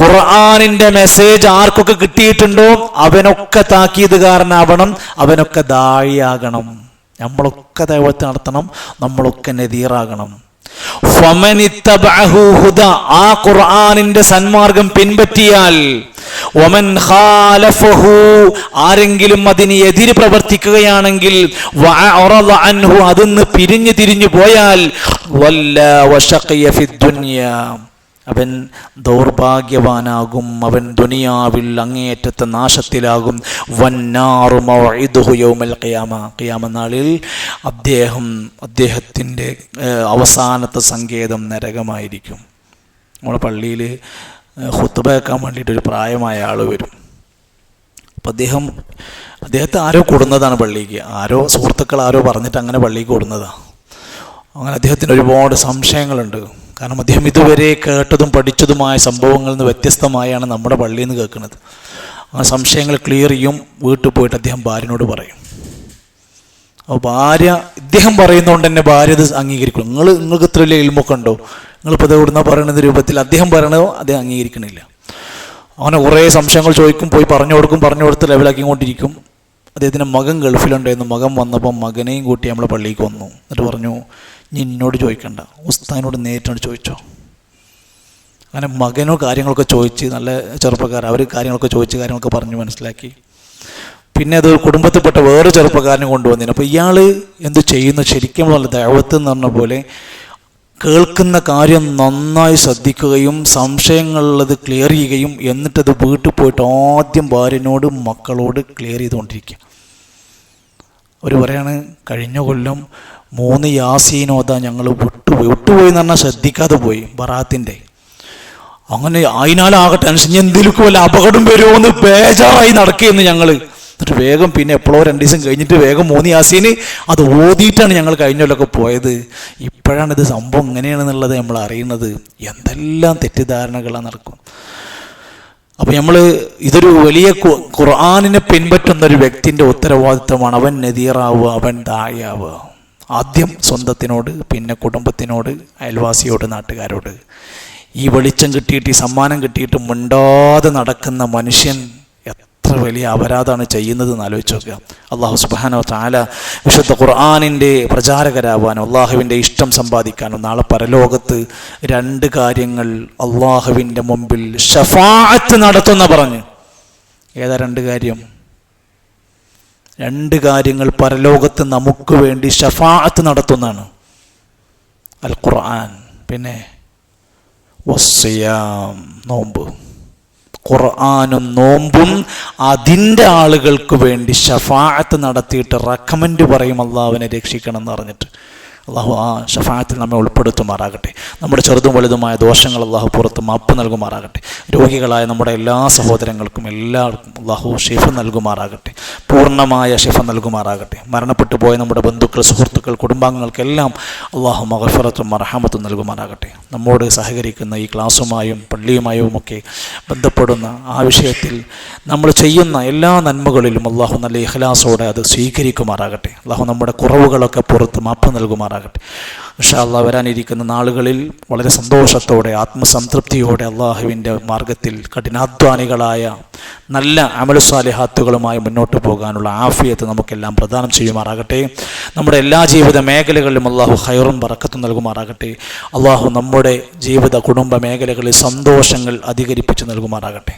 Speaker 1: ഖുർആനിന്റെ മെസ്സേജ് ആർക്കൊക്കെ കിട്ടിയിട്ടുണ്ടോ അവനൊക്കെ താക്കീതുകാരനാവണം, അവനൊക്കെ ദാഇയാകണം. നമ്മളൊക്കെ ദഅവത്ത് നടത്തണം, നമ്മളൊക്കെ നദീറാകണം. ഫമനിത്തബഅഹു ഹുദ, ആ ഖുർആനിന്റെ സന്മാർഗം പിൻപറ്റിയാൽ, വമൻ ഖാലഫഹു, ആരെങ്കിലും അതിന് എതിര് പ്രവർത്തിക്കുകയാണെങ്കിൽ, വഅറദ അൻഹു, അതിന്ന് പിരിഞ്ഞു തിരിഞ്ഞു പോയാൽ, വല്ല വശഖിയ ഫിദ്ദുനിയ, അവൻ ദൗർഭാഗ്യവാനാകും, അവൻ ദുനിയാവിൽ അങ്ങേയറ്റത്തെ നാശത്തിലാകും. വന്നാറു മൗഇദുഹു യൗമൽ ഖിയാമ, ഖിയാമ നാളിൽ അദ്ദേഹത്തിൻ്റെ അവസാനത്തെ സങ്കേതം നരകമായിരിക്കും. നമ്മുടെ പള്ളിയിൽ ഖുത്ബ കേൾക്കാൻ വേണ്ടിയിട്ടൊരു പ്രായമായ ആൾ വരും. അപ്പം അദ്ദേഹത്തെ ആരോ കൊടുന്നതാണ് പള്ളിക്ക്, ആരോ സുഹൃത്തുക്കൾ ആരോ പറഞ്ഞിട്ട് അങ്ങനെ പള്ളിക്ക് കൊടുന്നതാണ്. അങ്ങനെ അദ്ദേഹത്തിന് ഒരുപാട് സംശയങ്ങളുണ്ട്. കാരണം അദ്ദേഹം ഇതുവരെ കേട്ടതും പഠിച്ചതുമായ സംഭവങ്ങളിൽ നിന്ന് വ്യത്യസ്തമായാണ് നമ്മുടെ പള്ളിയിൽ നിന്ന് കേൾക്കുന്നത്. ആ സംശയങ്ങൾ ക്ലിയർ ചെയ്യും. വീട്ടിൽ പോയിട്ട് അദ്ദേഹം ഭാര്യനോട് പറയും. അപ്പോൾ ഇദ്ദേഹം പറയുന്നതുകൊണ്ട് തന്നെ ഭാര്യ ഇത് അംഗീകരിക്കും. നിങ്ങൾക്ക് ഇത്ര വലിയ ഇൽമൊക്കെ ഉണ്ടോ, നിങ്ങളിപ്പോൾ ഇത് എവിടുന്ന പറയുന്ന രൂപത്തിൽ അദ്ദേഹം പറയണതോ അദ്ദേഹം അംഗീകരിക്കണില്ല. അങ്ങനെ കുറേ സംശയങ്ങൾ ചോദിക്കും, പോയി പറഞ്ഞു കൊടുത്ത് ലെവലാക്കിക്കൊണ്ടിരിക്കും. അദ്ദേഹത്തിൻ്റെ മകൻ ഗൾഫിലുണ്ടായിരുന്നു. മകൻ വന്നപ്പോൾ മകനെയും കൂട്ടി നമ്മളെ പള്ളിക്ക് വന്നു. എന്നിട്ട് പറഞ്ഞു, ഇനി എന്നോട് ചോദിക്കണ്ട, ഉസ്താദിനോട് നേരിട്ടാണ് ചോദിച്ചോ. അങ്ങനെ മകനോ കാര്യങ്ങളൊക്കെ ചോദിച്ച്, നല്ല ചെറുപ്പക്കാർ, അവർ കാര്യങ്ങളൊക്കെ ചോദിച്ച് കാര്യങ്ങളൊക്കെ പറഞ്ഞു മനസ്സിലാക്കി. പിന്നെ അത് കുടുംബത്തിൽപ്പെട്ട വേറെ ചെറുപ്പക്കാരനെ കൊണ്ടുവന്നിന്. അപ്പോൾ ഇയാൾ എന്ത് ചെയ്യുന്നു, ശരിക്കും നല്ല ദഅവത്ത് എന്ന് പറഞ്ഞ പോലെ കേൾക്കുന്ന കാര്യം നന്നായി ശ്രദ്ധിക്കുകയും സംശയങ്ങളുള്ളത് ക്ലിയർ ചെയ്യുകയും എന്നിട്ടത് വീട്ടിൽ പോയിട്ട് ആദ്യം ഭാര്യനോട് മക്കളോട് ക്ലിയർ ചെയ്തുകൊണ്ടിരിക്കുക. അവർ പറയാണ്, കഴിഞ്ഞ കൊല്ലം 3 യാസീനോദ ഞങ്ങൾ വിട്ടുപോയി എന്ന് പറഞ്ഞാൽ ശ്രദ്ധിക്കാതെ പോയി, ബറാത്തിൻ്റെ. അങ്ങനെ അതിനാലാകെ ടെൻഷൻ, എന്തെങ്കിലും വല്ല അപകടം വരുമോ എന്ന് ബേജാറായി നടക്കുകയെന്ന് ഞങ്ങൾ. എന്നിട്ട് വേഗം പിന്നെ എപ്പോഴോ 2 ദിവസം കഴിഞ്ഞിട്ട് വേഗം 3 യാസീന് അത് ഓതിയിട്ടാണ് ഞങ്ങൾ കഴിഞ്ഞൊല്ലൊക്കെ പോയത്. ഇപ്പോഴാണ് ഇത് സംഭവം ഇങ്ങനെയാണെന്നുള്ളത് നമ്മൾ അറിയുന്നത്. എന്തെല്ലാം തെറ്റിദ്ധാരണകളാണ് നടക്കും. അപ്പം ഇതൊരു വലിയ ഖുർആനിനെ പിൻപറ്റുന്ന ഒരു വ്യക്തിൻ്റെ ഉത്തരവാദിത്തമാണ്. അവൻ നദീറാവുക, അവൻ ദാഇയാവുക. ആദ്യം സ്വന്തത്തിനോട്, പിന്നെ കുടുംബത്തിനോട്, അയൽവാസിയോട്, നാട്ടുകാരോട്. ഈ വെളിച്ചം കിട്ടിയിട്ട്, ഈ സമ്മാനം കിട്ടിയിട്ട് മിണ്ടാതെ നടക്കുന്ന മനുഷ്യൻ എത്ര വലിയ അപരാധമാണ് ചെയ്യുന്നത് എന്ന് ആലോചിച്ച് നോക്കുക. അള്ളാഹു സുബ്ഹാനഹു വ തആല വിശുദ്ധ ഖുർആനിൻ്റെ പ്രചാരകരാവാനും അള്ളാഹുവിൻ്റെ ഇഷ്ടം സമ്പാദിക്കാനും നാളെ പരലോകത്ത് 2 കാര്യങ്ങൾ അള്ളാഹുവിൻ്റെ മുമ്പിൽ ശഫാഅത്ത് നടത്തുന്ന പറഞ്ഞു. ഏതാ 2 കാര്യം? 2 കാര്യങ്ങൾ പരലോകത്ത് നമുക്ക് വേണ്ടി ശഫാഅത്ത് നടത്തുന്നതാണ്. അൽ ഖുർആൻ, പിന്നെ വസ്സിയാം, നോമ്പ്. ഖുർആനും നോമ്പും അതിൻ്റെ ആളുകൾക്ക് വേണ്ടി ശഫാഅത്ത് നടത്തിയിട്ട് റെക്കമെൻഡ് പറയും അള്ളാഹുവിനെ രക്ഷിക്കണം എന്ന് പറഞ്ഞിട്ട്. അള്ളാഹു ആ ഷഫാഅത്തിൽ നമ്മെ ഉൾപ്പെടുത്തുമാറാകട്ടെ. നമ്മുടെ ചെറുതും വലുതുമായ ദോഷങ്ങൾ അള്ളാഹു പുറത്ത് മാപ്പ് നൽകുമാറാകട്ടെ. രോഗികളായ നമ്മുടെ എല്ലാ സഹോദരങ്ങൾക്കും എല്ലാവർക്കും അള്ളാഹു ഷിഫ നൽകുമാറാകട്ടെ, പൂർണ്ണമായ ഷിഫ നൽകുമാറാകട്ടെ. മരണപ്പെട്ടു പോയ നമ്മുടെ ബന്ധുക്കൾ, സുഹൃത്തുക്കൾ, കുടുംബാംഗങ്ങൾക്കെല്ലാം അള്ളാഹു മഗ്ഫിറത്തും മർഹമത്തും നൽകുമാറാകട്ടെ. നമ്മോട് സഹകരിക്കുന്ന ഈ ക്ലാസ്സുമായും പള്ളിയുമായും ഒക്കെ ബന്ധപ്പെടുന്ന ആ വിഷയത്തിൽ നമ്മൾ ചെയ്യുന്ന എല്ലാ നന്മകളിലും അള്ളാഹു നല്ല ഇഖ്ലാസോടെ അത് സ്വീകരിക്കുമാറാകട്ടെ. അള്ളാഹു നമ്മുടെ കുറവുകളൊക്കെ പുറത്ത് മാപ്പ് നൽകുമാറാകട്ടെ. ഇൻഷാ അല്ലാഹ് വരാനിരിക്കുന്ന നാളുകളിൽ വളരെ സന്തോഷത്തോടെ ആത്മസംതൃപ്തിയോടെ അള്ളാഹുവിൻ്റെ മാർഗത്തിൽ കഠിനാധ്വാനികളായ നല്ല അമലു സാലിഹാത്തുകളുമായി മുന്നോട്ട് പോകാനുള്ള ആഫിയത്ത് നമുക്കെല്ലാം പ്രദാനം ചെയ്യുമാറാകട്ടെ. നമ്മുടെ എല്ലാ ജീവിത മേഖലകളിലും അള്ളാഹു ഖൈറും ബറക്കത്തും നൽകുമാറാകട്ടെ. അള്ളാഹു നമ്മുടെ ജീവിത കുടുംബ മേഖലകളിൽ സന്തോഷങ്ങൾ അധികരിപ്പിച്ച് നൽകുമാറാകട്ടെ.